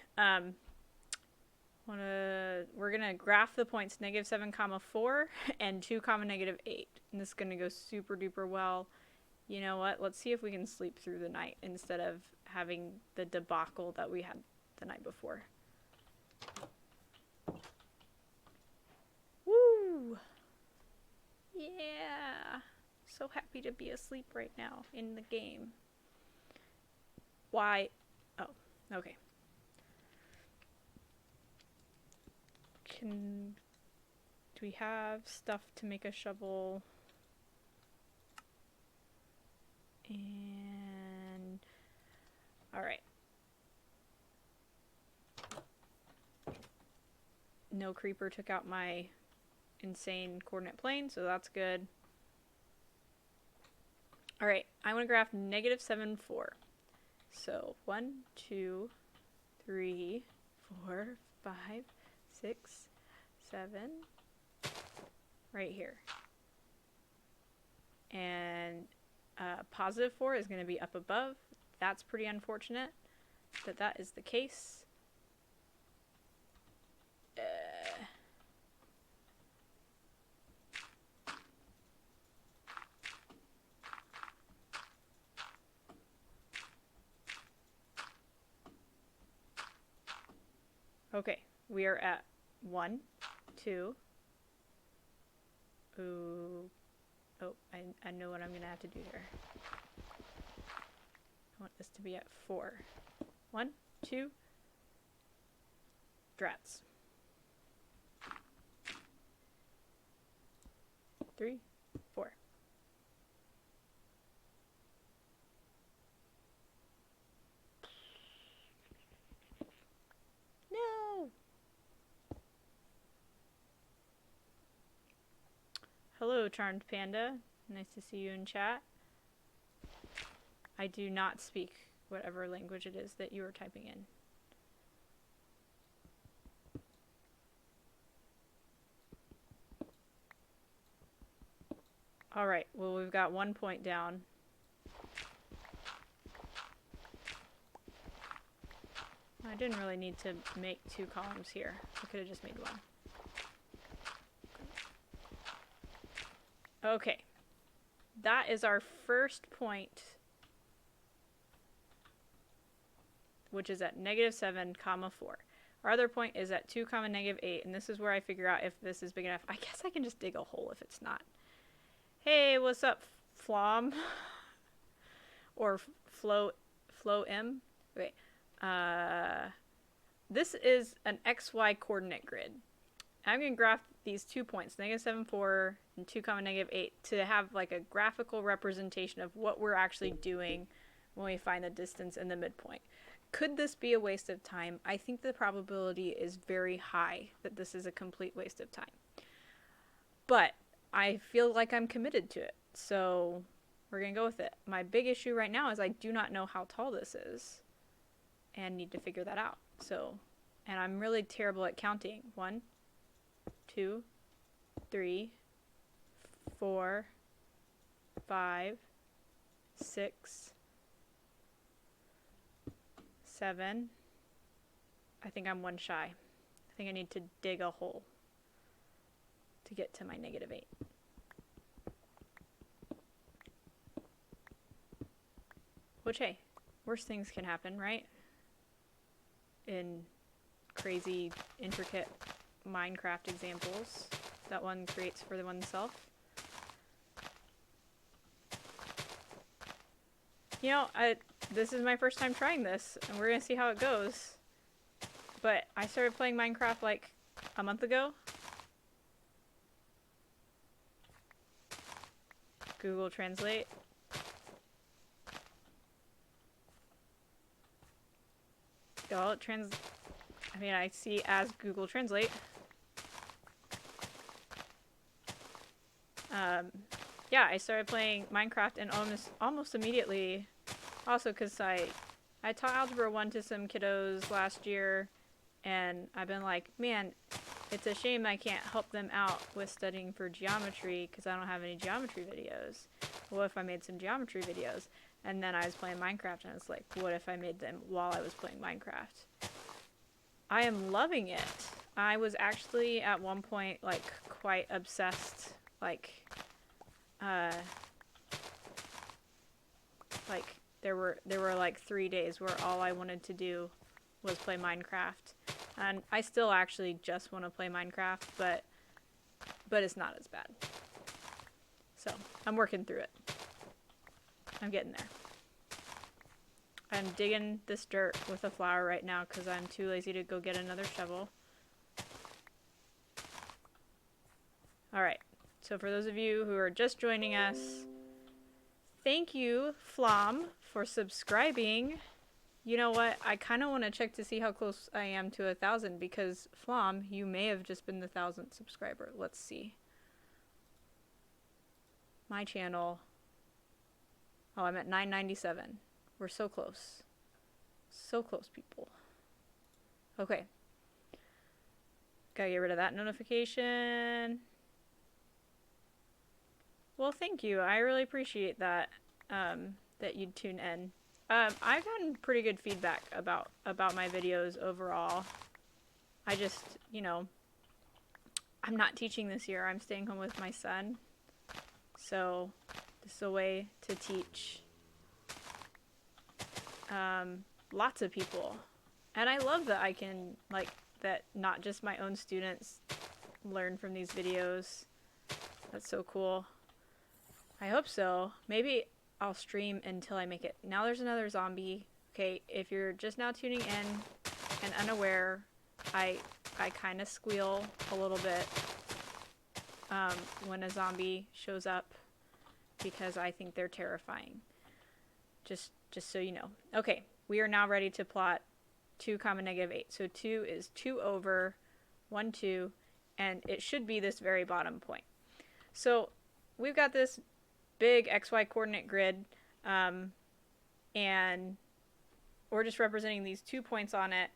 We're gonna graph the points -7, 4 and 2, -8. And this is gonna go super duper well. You know what? Let's see if we can sleep through the night instead of having the debacle that we had the night before. Woo! Yeah! So happy to be asleep right now in the game. Why? Oh, okay. Do we have stuff to make a shovel? And all right. No creeper took out my insane coordinate plane, so that's good. All right, I want to graph -7, 4. So 1, 2, 3, 4, 5, 6, 7, right here. And +4 is going to be up above. That's pretty unfortunate that that is the case. Okay, we are at 1, 2. Ooh. Oh, I know what I'm going to have to do here. I want this to be at 4. 1, 2. Drats. 3, 4. No! Hello, Charmed Panda. Nice to see you in chat. I do not speak whatever language it is that you are typing in. Alright, well, we've got 1 point down. I didn't really need to make 2 columns here. I could have just made 1. Okay. That is our first point, which is at -7, 4. Our other point is at 2, -8, and this is where I figure out if this is big enough. I guess I can just dig a hole if it's not. Hey, what's up, Flom? Or Flo M? Okay. This is an XY coordinate grid. I'm going to graph these 2 points, -7, 4 and 2, -8, to have like a graphical representation of what we're actually doing when we find the distance and the midpoint. Could this be a waste of time? I think the probability is very high that this is a complete waste of time. But I feel like I'm committed to it, so we're going to go with it. My big issue right now is I do not know how tall this is and need to figure that out. So, and I'm really terrible at counting. 1, 2, 3, 4, 5, 6, 7. I think I'm 1 shy. I think I need to dig a hole to get to my -8. Which, hey, worse things can happen, right? In crazy, intricate Minecraft examples that one creates for oneself. You know, this is my first time trying this, and we're gonna see how it goes. But I started playing Minecraft like a month ago. Google Translate. Well, I mean, I see as Google Translate. Yeah, I started playing Minecraft and almost immediately, also because I taught Algebra 1 to some kiddos last year, and I've been like, man, it's a shame I can't help them out with studying for geometry because I don't have any geometry videos. What if I made some geometry videos? And then I was playing Minecraft and I was like, what if I made them while I was playing Minecraft? I am loving it. I was actually at one point like quite obsessed, like there were like 3 days where all I wanted to do was play Minecraft. And I still actually just want to play Minecraft, but it's not as bad. So, I'm working through it. I'm getting there. I'm digging this dirt with a flower right now because I'm too lazy to go get another shovel. Alright, so for those of you who are just joining us, thank you, Flom, for subscribing. You know what? I kind of want to check to see how close I am to 1,000 because, Flom, you may have just been the 1,000th subscriber. Let's see. My channel. Oh, I'm at 997. We're so close. So close, people. Okay. Gotta get rid of that notification. Well, thank you. I really appreciate that, that you'd tune in. I've gotten pretty good feedback about my videos overall. I just, you know, I'm not teaching this year. I'm staying home with my son. So, this is a way to teach lots of people. And I love that I can, like, that not just my own students learn from these videos. That's so cool. I hope so. Maybe I'll stream until I make it. Now there's another zombie. Okay, if you're just now tuning in and unaware, I kind of squeal a little bit when a zombie shows up because I think they're terrifying. Just so you know. Okay, we are now ready to plot 2, -8. So 2 is 2 over 1, 2, and it should be this very bottom point. So we've got this big XY coordinate grid, and we're just representing these 2 points on it.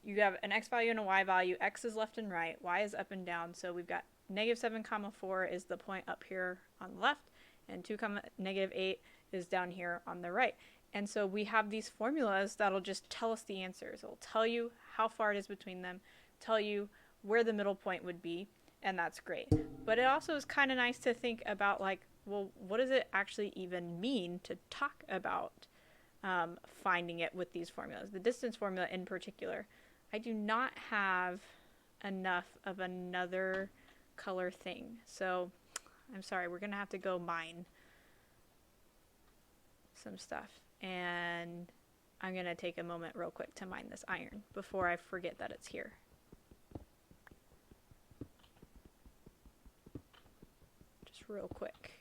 You have an X value and a Y value. X is left and right. Y is up and down. So we've got -7, 4 is the point up here on the left, and 2, -8 is down here on the right. And so we have these formulas that'll just tell us the answers. It'll tell you how far it is between them, tell you where the middle point would be, and that's great. But it also is kind of nice to think about, like, well, what does it actually even mean to talk about finding it with these formulas? The distance formula in particular. I do not have enough of another color thing. So I'm sorry, we're going to have to go mine some stuff. And I'm going to take a moment real quick to mine this iron before I forget that it's here. Just real quick.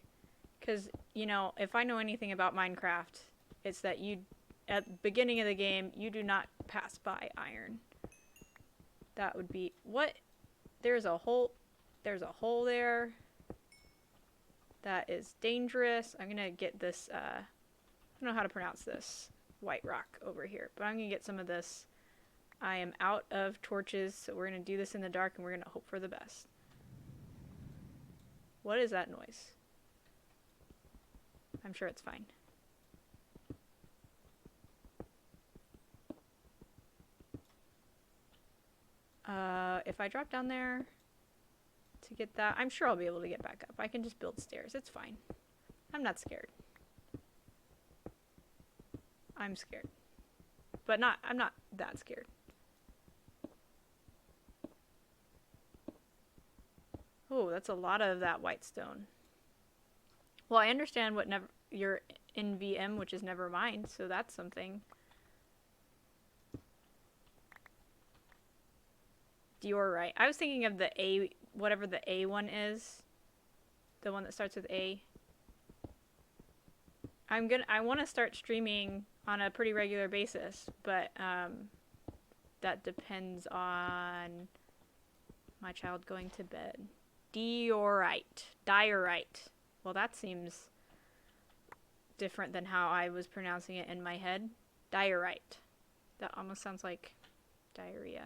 Because, you know, if I know anything about Minecraft, it's that you, at the beginning of the game, you do not pass by iron. That would be, what? There's a hole there. That is dangerous. I'm going to get this, I don't know how to pronounce this, white rock over here, but I'm going to get some of this. I am out of torches, so we're going to do this in the dark, and we're going to hope for the best. What is that noise? I'm sure it's fine. If I drop down there to get that, I'm sure I'll be able to get back up. I can just build stairs. It's fine. I'm not scared. I'm scared. But I'm not that scared. Oh, that's a lot of that white stone. Well, I understand what your NVM, which is never mind, so that's something. You're right. I was thinking of the A, whatever the A one is. The one that starts with A. I want to start streaming on a pretty regular basis, but that depends on my child going to bed. Diorite. Well, that seems different than how I was pronouncing it in my head. Diorite. That almost sounds like diarrhea.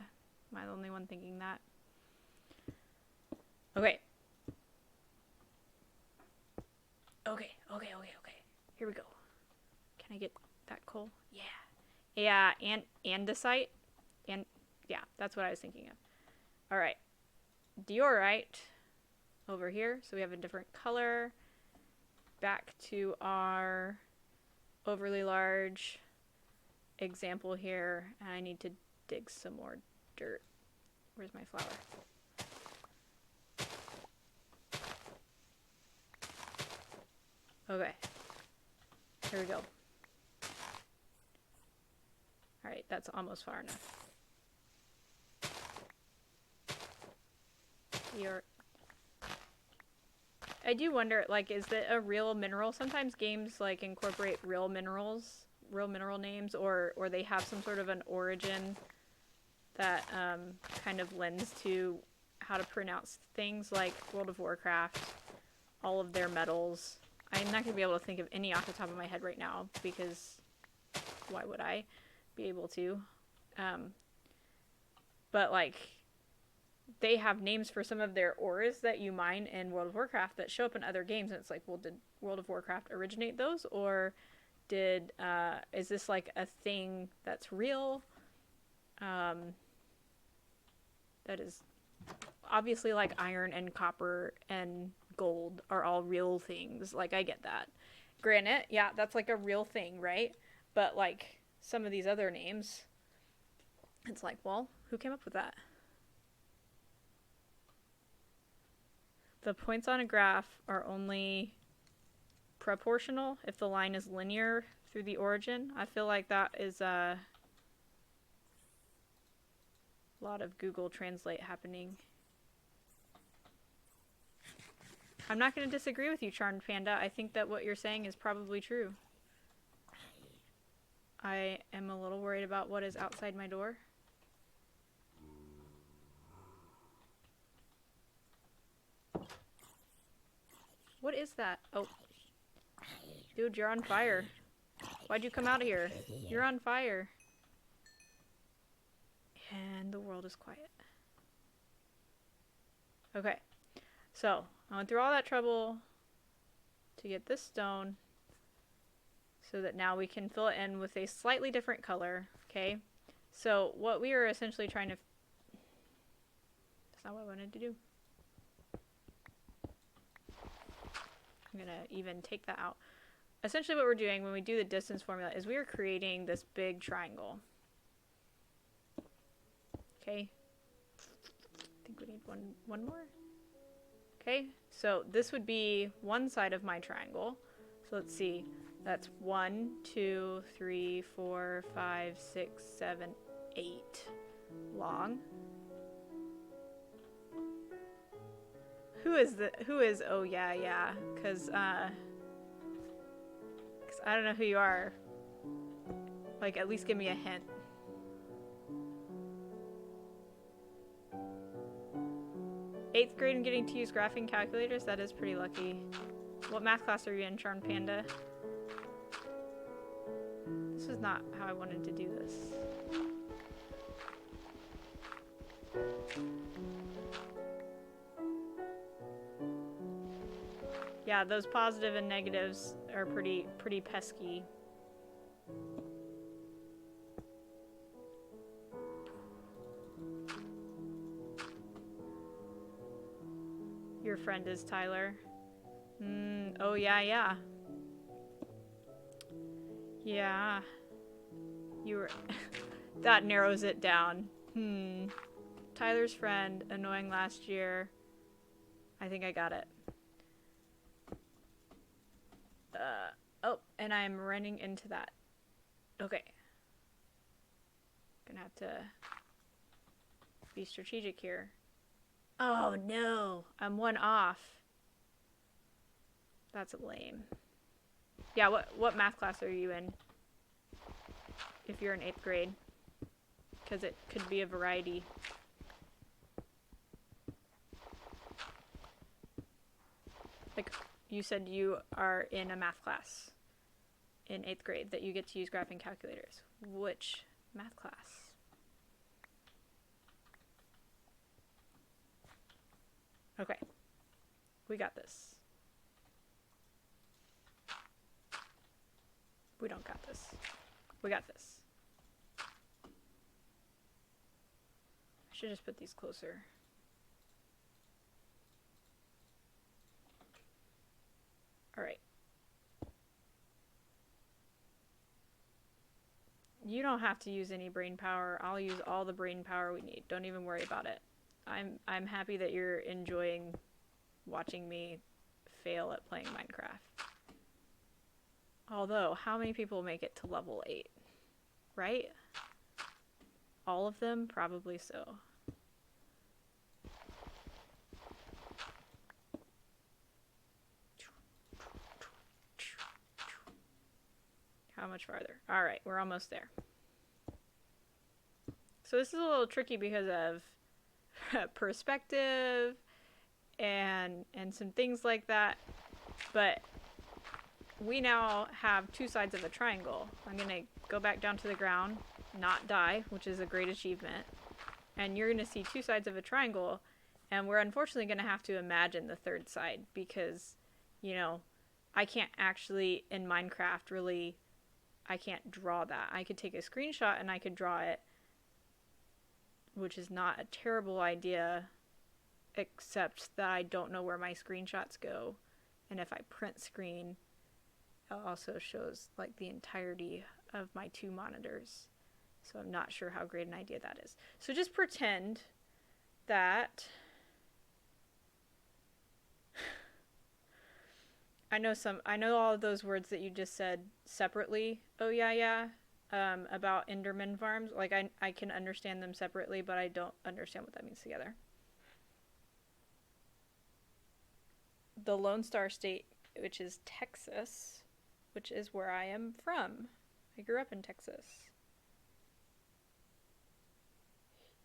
Am I the only one thinking that? Okay. Okay. Here we go. Can I get that coal? Yeah. Yeah, andesite. And yeah, that's what I was thinking of. All right. Diorite over here. So we have a different color. Back to our overly large example here. And I need to dig some more dirt. Where's my flour? Okay. Here we go. Alright, that's almost far enough. I do wonder, like, is that a real mineral? Sometimes games, like, incorporate real minerals, real mineral names, or they have some sort of an origin that kind of lends to how to pronounce things, like World of Warcraft, all of their metals. I'm not going to be able to think of any off the top of my head right now, because why would I be able to? But, like, they have names for some of their ores that you mine in World of Warcraft that show up in other games, and it's like, well, did World of Warcraft originate those, or is this like a thing that's real? That is obviously, like, iron and copper and gold are all real things. Like, I get that. Granite, yeah, that's like a real thing, right? But, like, some of these other names, it's like, well, who came up with that? The points on a graph are only proportional if the line is linear through the origin. I feel like that is a lot of Google Translate happening. I'm not going to disagree with you, Charmed Panda. I think that what you're saying is probably true. I am a little worried about what is outside my door. What is that? Oh. Dude, you're on fire. Why'd you come out of here? You're on fire. And the world is quiet. Okay. So, I went through all that trouble to get this stone so that now we can fill it in with a slightly different color. Okay? So, what we are essentially trying to... That's not what I wanted to do. I'm going to even take that out. Essentially what we're doing when we do the distance formula is we are creating this big triangle. Okay. I think we need one more. Okay, so this would be one side of my triangle. So let's see. That's 1, 2, 3, 4, 5, 6, 7, 8 long. Who is, oh yeah, cause I don't know who you are. Like, at least give me a hint. Eighth grade and getting to use graphing calculators, that is pretty lucky. What math class are you in, Charmed Panda? This is not how I wanted to do this. Yeah, those positive and negatives are pretty pesky. Your friend is Tyler. Oh yeah. Yeah. You were... That narrows it down. Tyler's friend, annoying last year. I think I got it. Oh, and I'm running into that. Okay. Gonna have to be strategic here. Oh no, I'm one off. That's lame. Yeah, what math class are you in? If you're in 8th grade. Because it could be a variety. Like, you said you are in a math class in 8th grade that you get to use graphing calculators. Which math class? Okay. We got this. We don't got this. We got this. I should just put these closer. Alright. You don't have to use any brain power. I'll use all the brain power we need. Don't even worry about it. I'm happy that you're enjoying watching me fail at playing Minecraft. Although, how many people make it to level 8? Right? All of them? Probably so. How much farther? Alright, we're almost there. So this is a little tricky because of perspective and some things like that. But we now have two sides of a triangle. I'm going to go back down to the ground, not die, which is a great achievement. And you're going to see two sides of a triangle, and we're unfortunately going to have to imagine the third side because, you know, I can't actually, in Minecraft, really, I can't draw that. I could take a screenshot and I could draw it, which is not a terrible idea, except that I don't know where my screenshots go. And if I print screen, it also shows like the entirety of my two monitors. So I'm not sure how great an idea that is. So just pretend that I know all of those words that you just said separately. Oh yeah. About Enderman farms. Like I can understand them separately, but I don't understand what that means together. The Lone Star State, which is Texas, which is where I am from. I grew up in Texas.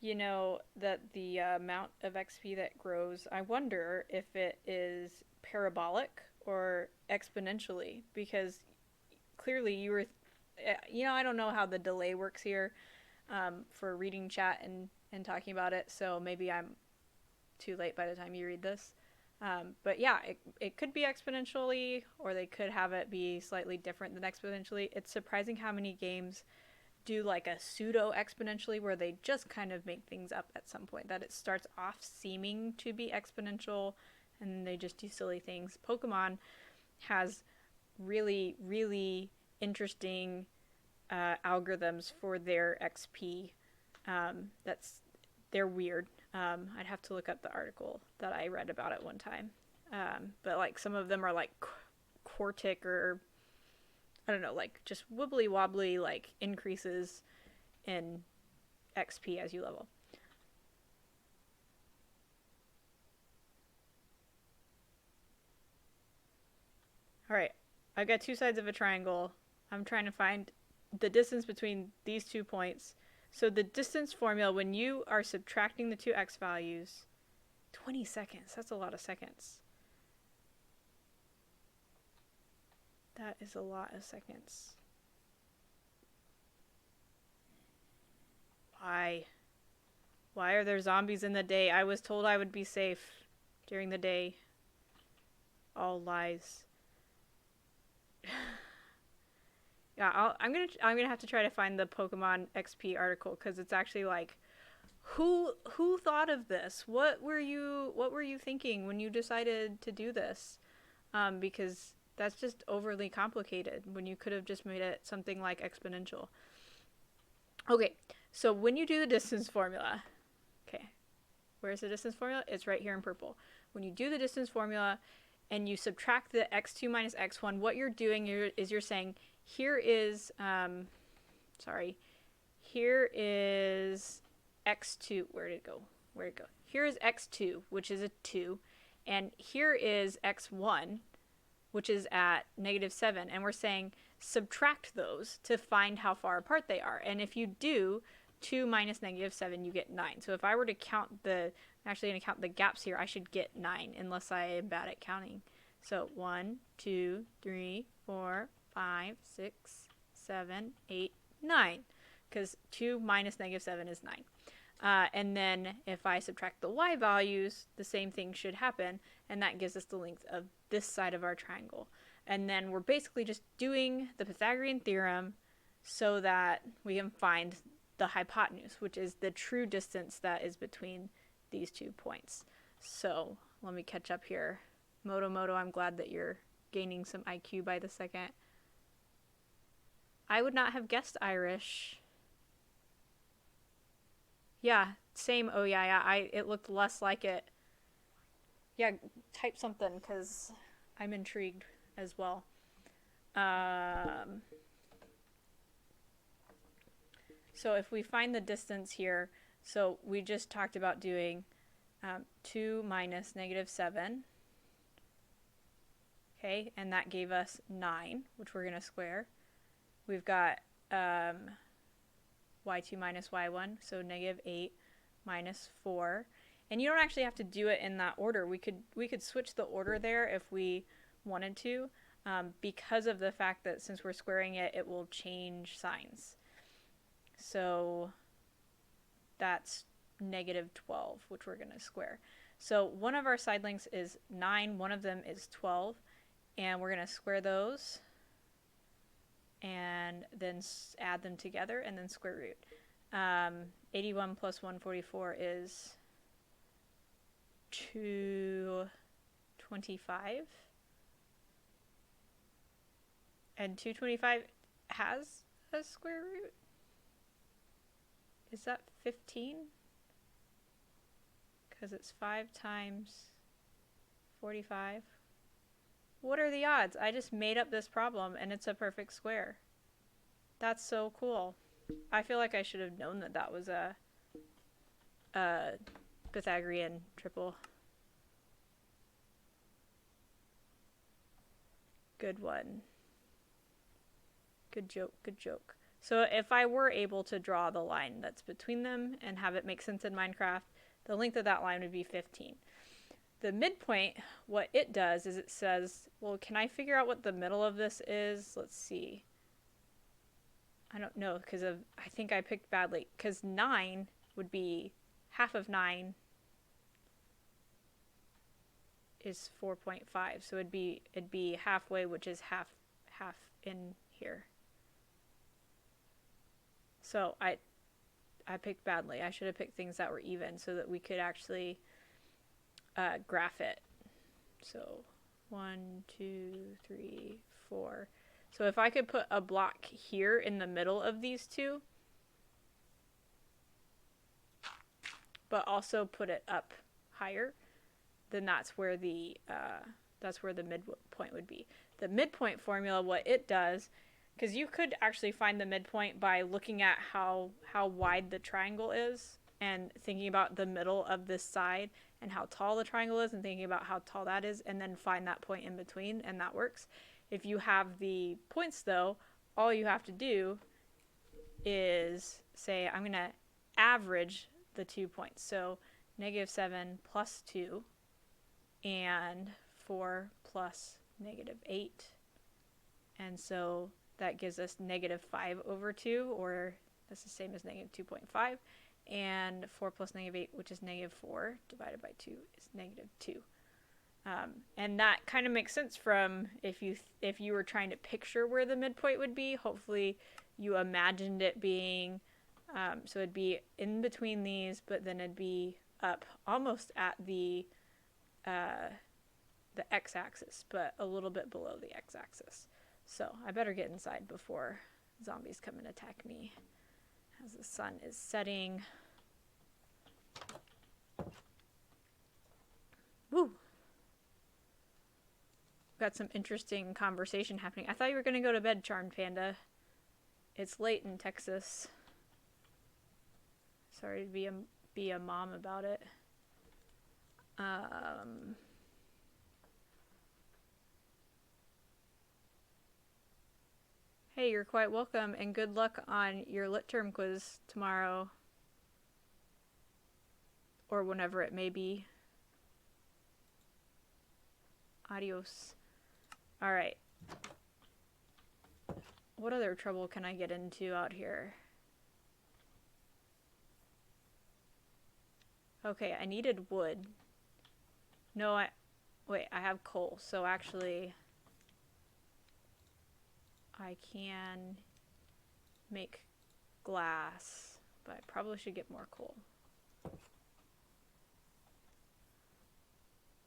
You know that the amount of XP that grows, I wonder if it is parabolic or exponentially, because clearly you were, I don't know how the delay works here for reading chat and talking about it, so maybe I'm too late by the time you read this. But yeah, it could be exponentially, or they could have it be slightly different than exponentially. It's surprising how many games do like a pseudo exponentially where they just kind of make things up at some point, that it starts off seeming to be exponential and then they just do silly things. Pokemon has really, really interesting algorithms for their XP. They're weird. I'd have to look up the article that I read about it one time. But like some of them are like quartic, or I don't know, like just wibbly wobbly, like increases in XP as you level. Alright, I've got two sides of a triangle. I'm trying to find the distance between these 2 points. So the distance formula, when you are subtracting the two x values, 20 seconds, that's a lot of seconds. That is a lot of seconds. Why? Why are there zombies in the day? I was told I would be safe during the day. All lies. Yeah, I'm gonna have to try to find the Pokemon XP article, because it's actually like, who thought of this? What were you thinking when you decided to do this? Because that's just overly complicated when you could have just made it something like exponential. Okay, so when you do the distance formula, okay, where's the distance formula? It's right here in purple. When you do the distance formula, and you subtract the x2 minus x1, what you're doing is you're saying, here is, here is x2, where'd it go? Here is x2, which is a 2, and here is x1, which is at -7, and we're saying subtract those to find how far apart they are. And if you do 2 minus -7, you get 9. So if I were to count I'm actually going to count the gaps here, I should get 9, unless I am bad at counting. So 1, 2, 3, 4, 5, 6, 7, 8, 9, because 2 minus -7 is 9. And then if I subtract the y values, the same thing should happen, and that gives us the length of this side of our triangle. And then we're basically just doing the Pythagorean theorem so that we can find the hypotenuse, which is the true distance that is between these 2 points. So let me catch up here. Moto, I'm glad that you're gaining some IQ by the second. I would not have guessed Irish. Yeah, same. Oh yeah. It looked less like it. Yeah, type something, because I'm intrigued as well. So if we find the distance here, so we just talked about doing 2 minus -7. Okay, and that gave us 9, which we're going to square. We've got y2 minus y1, so -8 minus 4. And you don't actually have to do it in that order. We could switch the order there if we wanted to, because of the fact that since we're squaring it, it will change signs. So that's -12, which we're going to square. So one of our side lengths is 9, one of them is 12, and we're going to square those and then add them together and then square root. 81 plus 144 is 225. And 225 has a square root? Is that 15? Because it's 5 times 45. What are the odds? I just made up this problem and it's a perfect square. That's so cool. I feel like I should have known that that was a Pythagorean triple. Good one. Good joke, good joke. So if I were able to draw the line that's between them and have it make sense in Minecraft, the length of that line would be 15. The midpoint, what it does is it says, well, can I figure out what the middle of this is? Let's see. I don't know, because I think I picked badly, because 9 would be half of 9 is 4.5, so it'd be halfway, which is half in here. So I picked badly. I should have picked things that were even so that we could actually graph it. So 1, 2, 3, 4. So if I could put a block here in the middle of these two, but also put it up higher, then that's where the midpoint would be. The midpoint formula, what it does, because you could actually find the midpoint by looking at how wide the triangle is and thinking about the middle of this side and how tall the triangle is and thinking about how tall that is, and then find that point in between, and that works. If you have the points though, all you have to do is say, I'm going to average the 2 points. So -7 plus 2 and 4 plus -8. And so that gives us -5 over 2, or that's the same as -2.5. And 4 plus -8, which is -4, divided by 2 is -2. And that kind of makes sense from if you were trying to picture where the midpoint would be. Hopefully you imagined it being, so it'd be in between these, but then it'd be up almost at the x-axis, but a little bit below the x-axis. So I better get inside before zombies come and attack me as the sun is setting. Woo! got some interesting conversation happening. I thought you were gonna go to bed, Charmed Panda. It's late in Texas. Sorry to be a mom about it. Hey, you're quite welcome, and good luck on your lit term quiz tomorrow. Or whenever it may be. Adios. Alright. What other trouble can I get into out here? Okay, I needed wood. No, wait, I have coal, so actually I can make glass, but I probably should get more coal.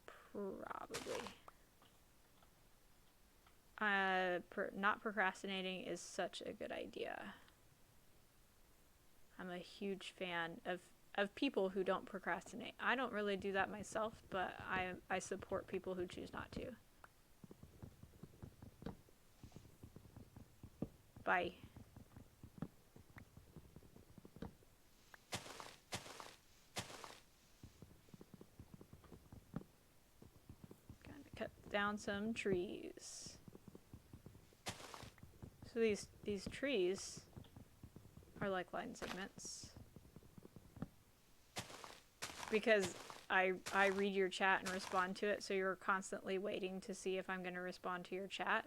Probably. Not procrastinating is such a good idea. I'm a huge fan of people who don't procrastinate. I don't really do that myself, but I support people who choose not to. Bye. Gotta cut down some trees. So these trees are like line segments. Because I read your chat and respond to it, so you're constantly waiting to see if I'm going to respond to your chat.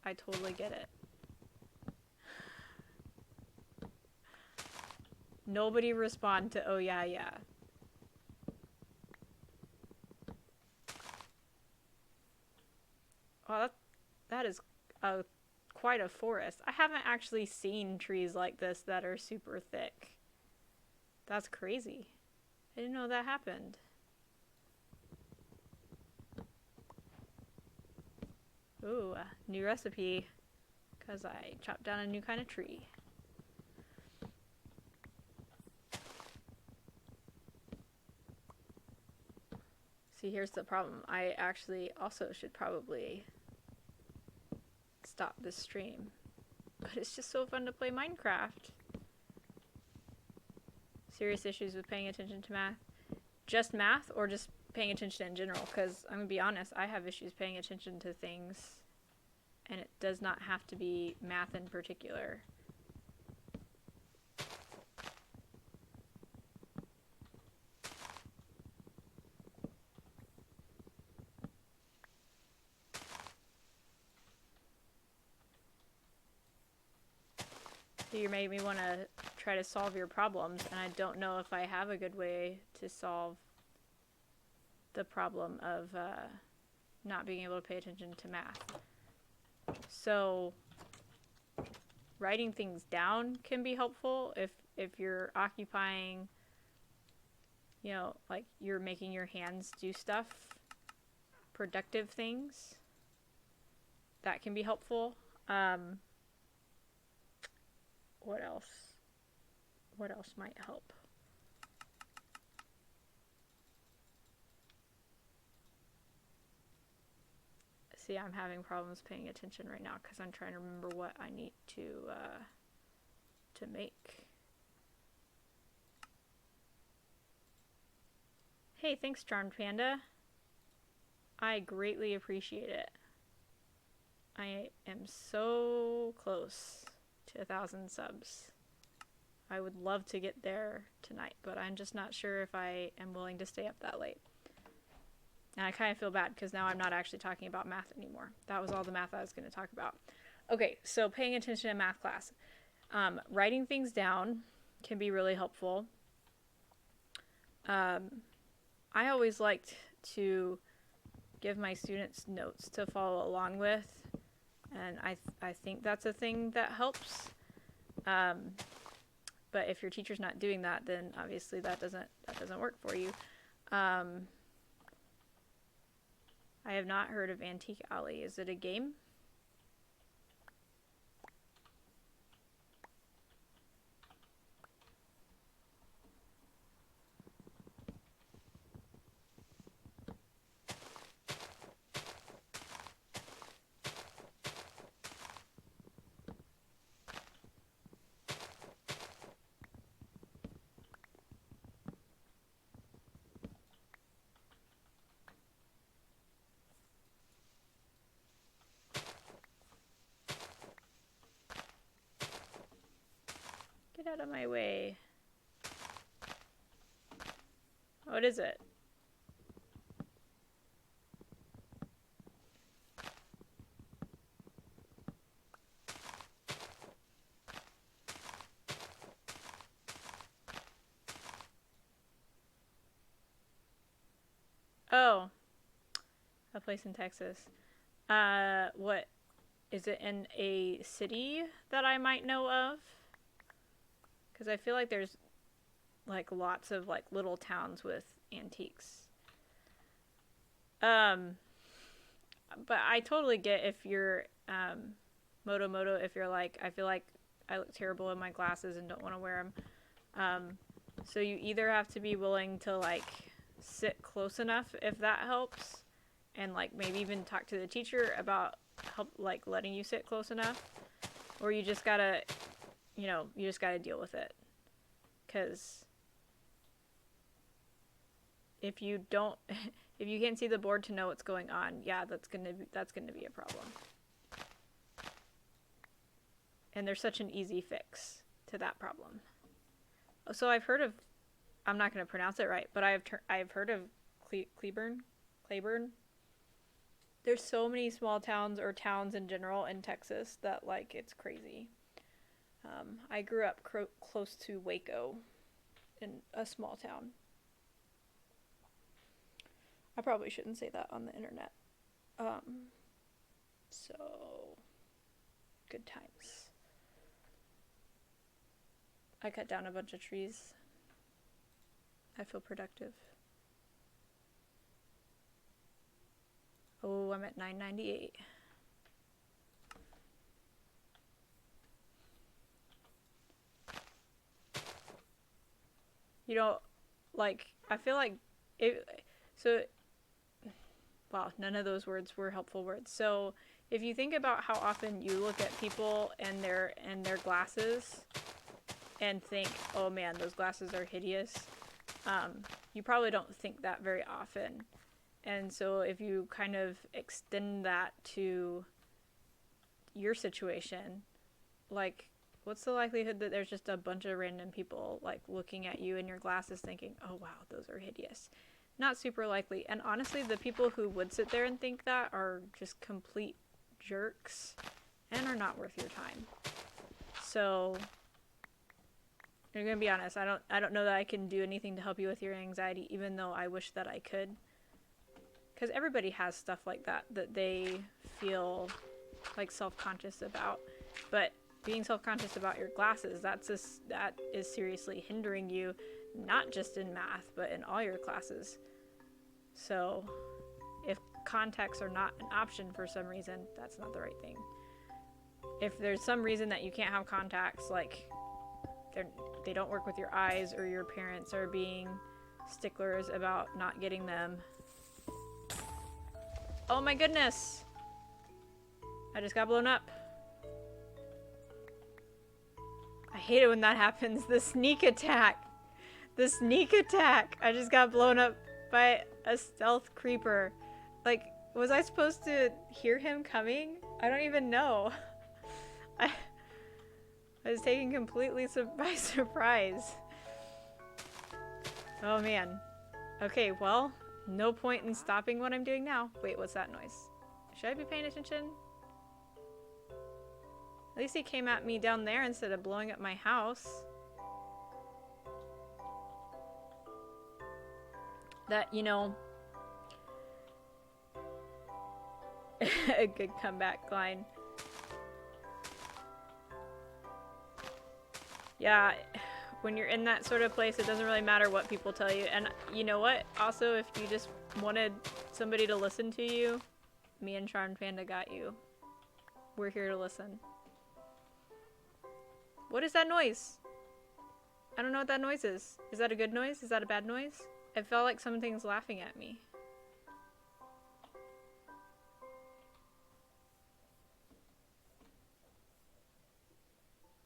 I totally get it. Nobody respond to, oh yeah, yeah. Well, that is quite a forest. I haven't actually seen trees like this that are super thick. That's crazy. I didn't know that happened. Ooh, a new recipe. Because I chopped down a new kind of tree. See, here's the problem. I actually also should probably stop this stream. But it's just so fun to play Minecraft. Serious issues with paying attention to math? Just math or just paying attention in general? Because I'm going to be honest, I have issues paying attention to things. And it does not have to be math in particular. You made me want to try to solve your problems, and I don't know if I have a good way to solve the problem of not being able to pay attention to math. So writing things down can be helpful if you're occupying, you know, like you're making your hands do stuff, productive things. That can be helpful. What else? What else might help? See, I'm having problems paying attention right now because I'm trying to remember what I need to make. Hey, thanks, Charmed Panda. I greatly appreciate it. I am so close to 1,000 subs. I would love to get there tonight, but I'm just not sure if I am willing to stay up that late. And I kind of feel bad because now I'm not actually talking about math anymore. That was all the math I was going to talk about. Okay, so paying attention in math class. Writing things down can be really helpful. I always liked to give my students notes to follow along with. And I think that's a thing that helps. But if your teacher's not doing that, then obviously that doesn't work for you. I have not heard of Antique Alley. Is it a game? out of my way. What is it? Oh, a place in Texas. What? Is it in a city that I might know of? Because I feel like there's like lots of like little towns with antiques. But I totally get if you're Moto, if you're like, I feel like I look terrible in my glasses and don't want to wear them. So you either have to be willing to like sit close enough, if that helps, and like maybe even talk to the teacher about help, like letting you sit close enough, or you just gotta, you know, you just gotta deal with it. Because if you don't, if you can't see the board to know what's going on, yeah, that's gonna be a problem. And there's such an easy fix to that problem. So I've heard of, I'm not going to pronounce it right, but I've heard of Cleburne. There's so many small towns or towns in general in Texas that like it's crazy. I grew up close to Waco, in a small town. I probably shouldn't say that on the internet. So good times. I cut down a bunch of trees. I feel productive. Oh, I'm at 998. You know, like, I feel like it, so, wow, none of those words were helpful words. So, if you think about how often you look at people and their glasses and think, oh man, those glasses are hideous, you probably don't think that very often. And so if you kind of extend that to your situation, like, what's the likelihood that there's just a bunch of random people like looking at you in your glasses thinking, oh wow, those are hideous? Not super likely. And honestly, the people who would sit there and think that are just complete jerks and are not worth your time. So I'm gonna be honest, I don't know that I can do anything to help you with your anxiety, even though I wish that I could. Because everybody has stuff like that they feel like self-conscious about. But being self-conscious about your glasses, that is seriously hindering you, not just in math, but in all your classes. So if contacts are not an option for some reason, that's not the right thing. If there's some reason that you can't have contacts, like they don't work with your eyes, or your parents are being sticklers about not getting them. Oh my goodness! I just got blown up. I hate it when that happens. The sneak attack! The sneak attack! I just got blown up by a stealth creeper. Like, was I supposed to hear him coming? I don't even know. I was taken completely by surprise. Oh man. Okay, well, no point in stopping what I'm doing now. Wait, what's that noise? Should I be paying attention? At least he came at me down there instead of blowing up my house. That, you know, a good comeback line. Yeah, when you're in that sort of place, it doesn't really matter what people tell you. And you know what? Also, if you just wanted somebody to listen to you, me and Charmed Panda got you. We're here to listen. What is that noise? I don't know what that noise is. Is that a good noise? Is that a bad noise? I felt like something's laughing at me.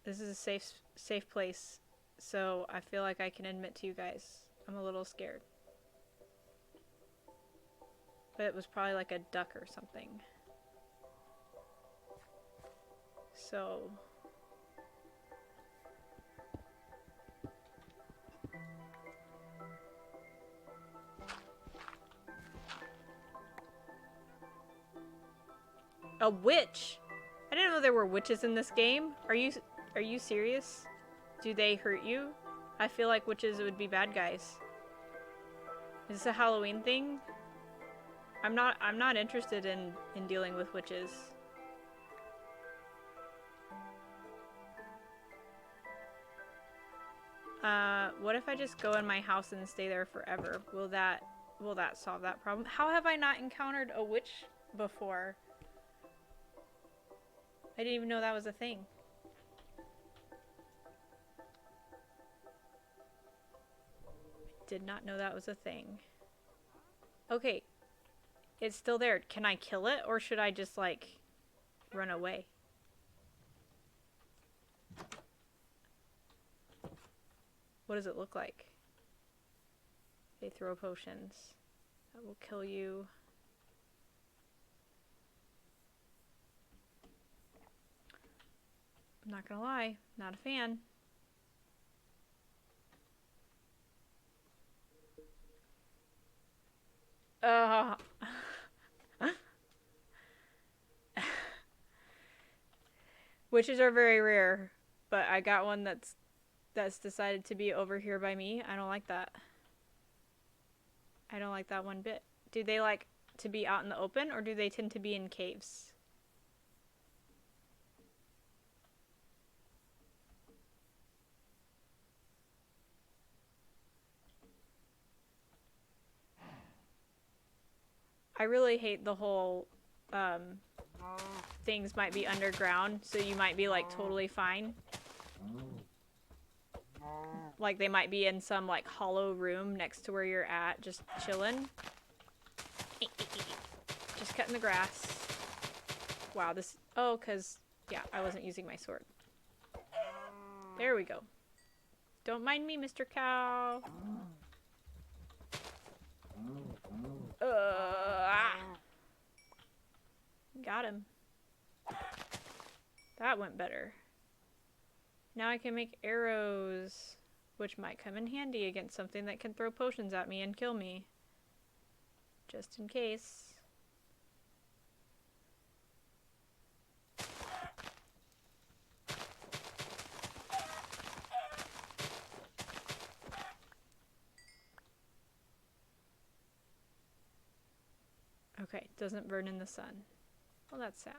This is a safe place, so I feel like I can admit to you guys, I'm a little scared. But it was probably like a duck or something. So A witch? I didn't know there were witches in this game. Are you serious? Do they hurt you? I feel like witches would be bad guys. Is this a Halloween thing? I'm not interested in dealing with witches. What if I just go in my house and stay there forever? Will that solve that problem? How have I not encountered a witch before? I didn't even know that was a thing. I did not know that was a thing. Okay. It's still there. Can I kill it, or should I just, like, run away? What does it look like? They throw potions. That will kill you. I'm not gonna lie, not a fan. Witches are very rare, but I got one that's decided to be over here by me. I don't like that. I don't like that one bit. Do they like to be out in the open, or do they tend to be in caves? I really hate the whole things might be underground, so you might be like totally fine. Like they might be in some like hollow room next to where you're at, just chilling. Just cutting the grass. Wow, this... Oh, because, yeah, I wasn't using my sword. There we go. Don't mind me, Mr. Cow. Got him. That went better. Now I can make arrows, which might come in handy against something that can throw potions at me and kill me. Just in case. Okay, doesn't burn in the sun. Well, that's sad.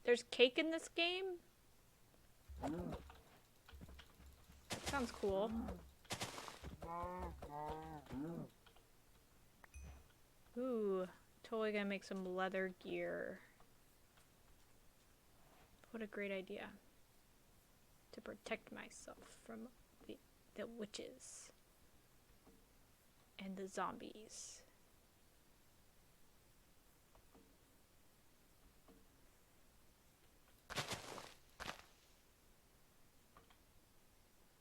There's cake in this game? That sounds cool. Ooh, totally gonna make some leather gear. What a great idea. To protect myself from the witches. And the zombies.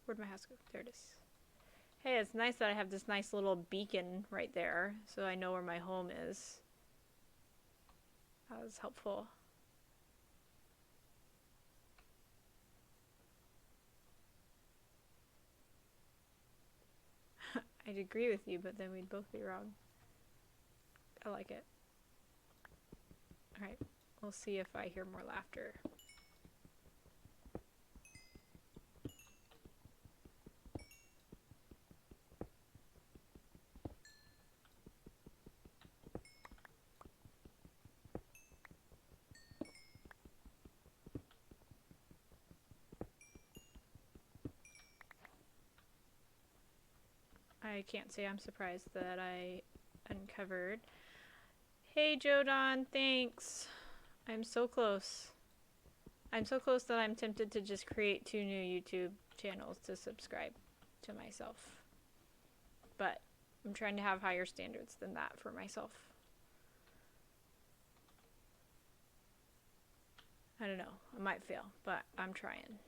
Where'd my house go? There it is. Hey, it's nice that I have this nice little beacon right there, so I know where my home is. That was helpful. I'd agree with you, but then we'd both be wrong. I like it. Alright, we'll see if I hear more laughter. I can't say I'm surprised that I uncovered. Hey Jodan, thanks. I'm so close. I'm so close that I'm tempted to just create 2 new YouTube channels to subscribe to myself. But I'm trying to have higher standards than that for myself. I don't know. I might fail, but I'm trying.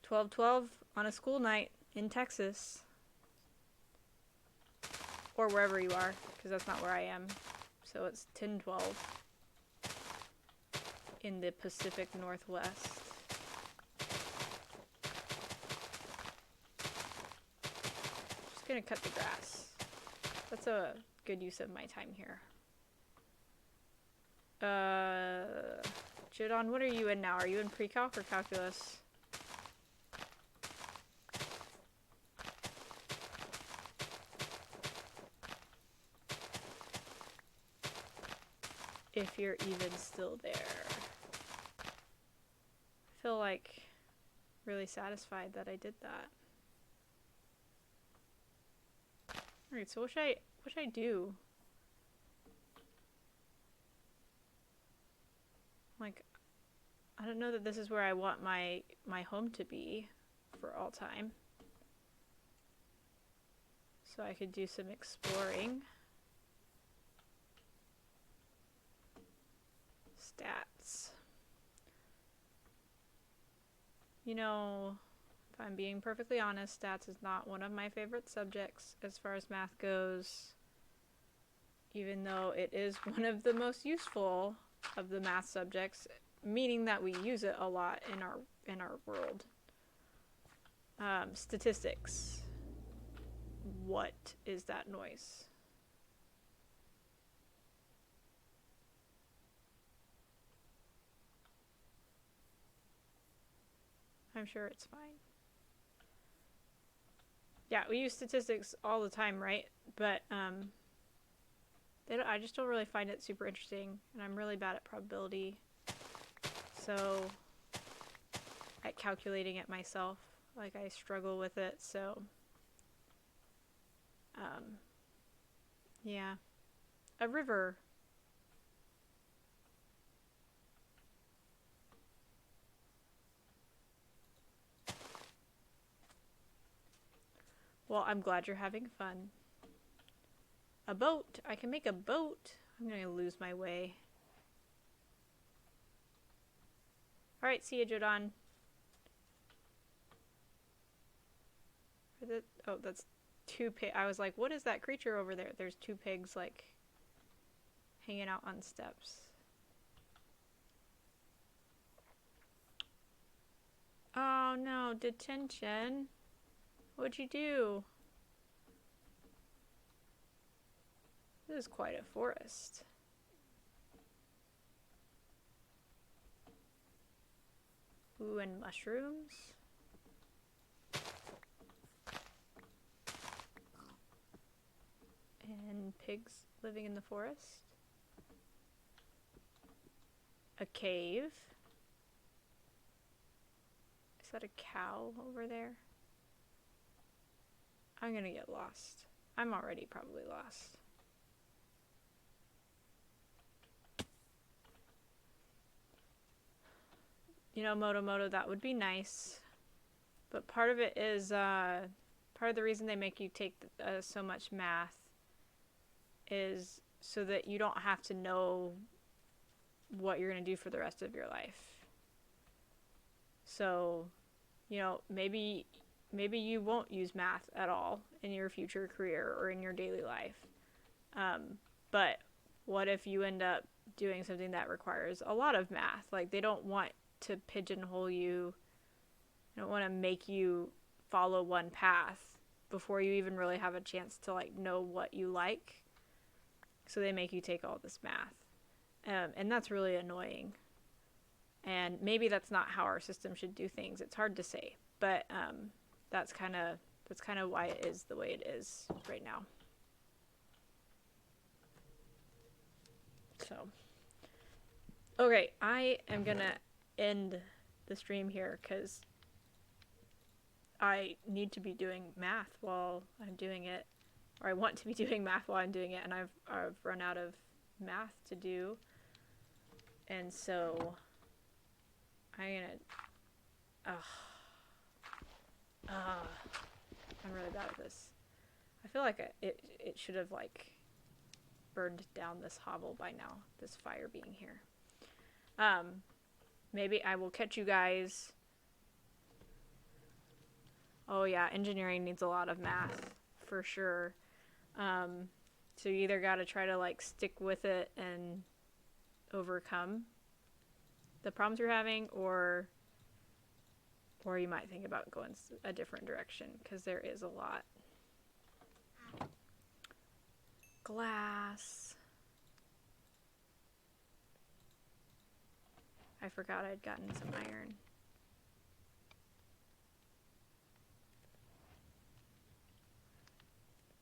12/12 on a school night in Texas. Or wherever you are, because that's not where I am. So it's 10/12 in the Pacific Northwest. Just gonna cut the grass. That's a good use of my time here. Jodon, what are you in now? Are you in pre-calc or calculus? If you're even still there. I feel like really satisfied that I did that. Alright, so what should I do? Like, I don't know that this is where I want my home to be for all time. So I could do some exploring. Stats. You know, if I'm being perfectly honest, stats is not one of my favorite subjects as far as math goes. Even though it is one of the most useful of the math subjects, meaning that we use it a lot in our world. Statistics. What is that noise? I'm sure it's fine. Yeah, we use statistics all the time, right? But I just don't really find it super interesting, and I'm really bad at probability. So, at calculating it myself, like I struggle with it, so yeah. A river. Well, I'm glad you're having fun. A boat. I can make a boat. I'm gonna lose my way. Alright, see ya, Jodon. Oh, that's two pigs. I was like, what is that creature over there? There's two pigs, like, hanging out on steps. Oh no, detention. What'd you do? This is quite a forest. Ooh, and mushrooms. And pigs living in the forest. A cave. Is that a cow over there? I'm gonna get lost. I'm already probably lost. You know, Moto, that would be nice. But part of it is, part of the reason they make you take so much math is so that you don't have to know what you're going to do for the rest of your life. So, you know, maybe you won't use math at all in your future career or in your daily life. But what if you end up doing something that requires a lot of math? Like, they don't want to pigeonhole you. They don't want to make you follow one path before you even really have a chance to, like, know what you like. So they make you take all this math. And that's really annoying. And maybe that's not how our system should do things. It's hard to say. But that's kind of why it is the way it is right now. So, okay, I am gonna end the stream here because I need to be doing math while I'm doing it, or I want to be doing math while I'm doing it, and I've run out of math to do, and so I'm really bad at this. I feel like it should have, like, burned down this hovel by now, this fire being here. Maybe I will catch you guys. Oh yeah, engineering needs a lot of math, for sure. So you either gotta try to, like, stick with it and overcome the problems you're having, or you might think about going a different direction, because there is a lot. glass. I forgot I'd gotten some iron.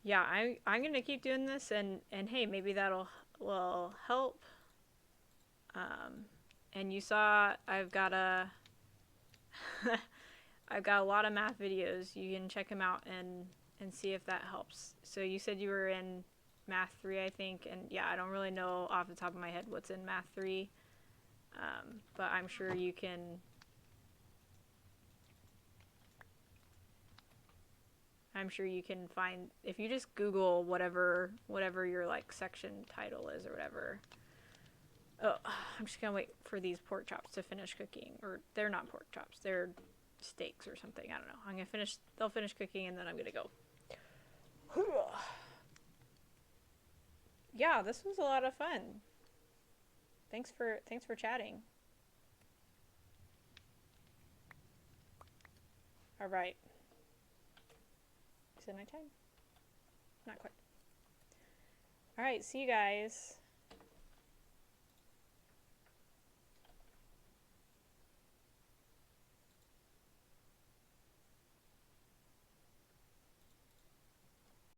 Yeah, I'm gonna keep doing this, and hey, maybe will help. And you saw I've got a I've got a lot of math videos. You can check them out and see if that helps. So you said you were in Math 3, I think, and yeah, I don't really know off the top of my head what's in Math 3, but I'm sure you can. I'm sure you can find, if you just Google whatever your like section title is or whatever. Oh, I'm just gonna wait for these pork chops to finish cooking, or they're not pork chops, they're steaks or something. I don't know. I'm gonna finish. They'll finish cooking, and then I'm gonna go. Yeah, this was a lot of fun. Thanks for chatting. All right. Is it nighttime? Not quite. All right. See you guys.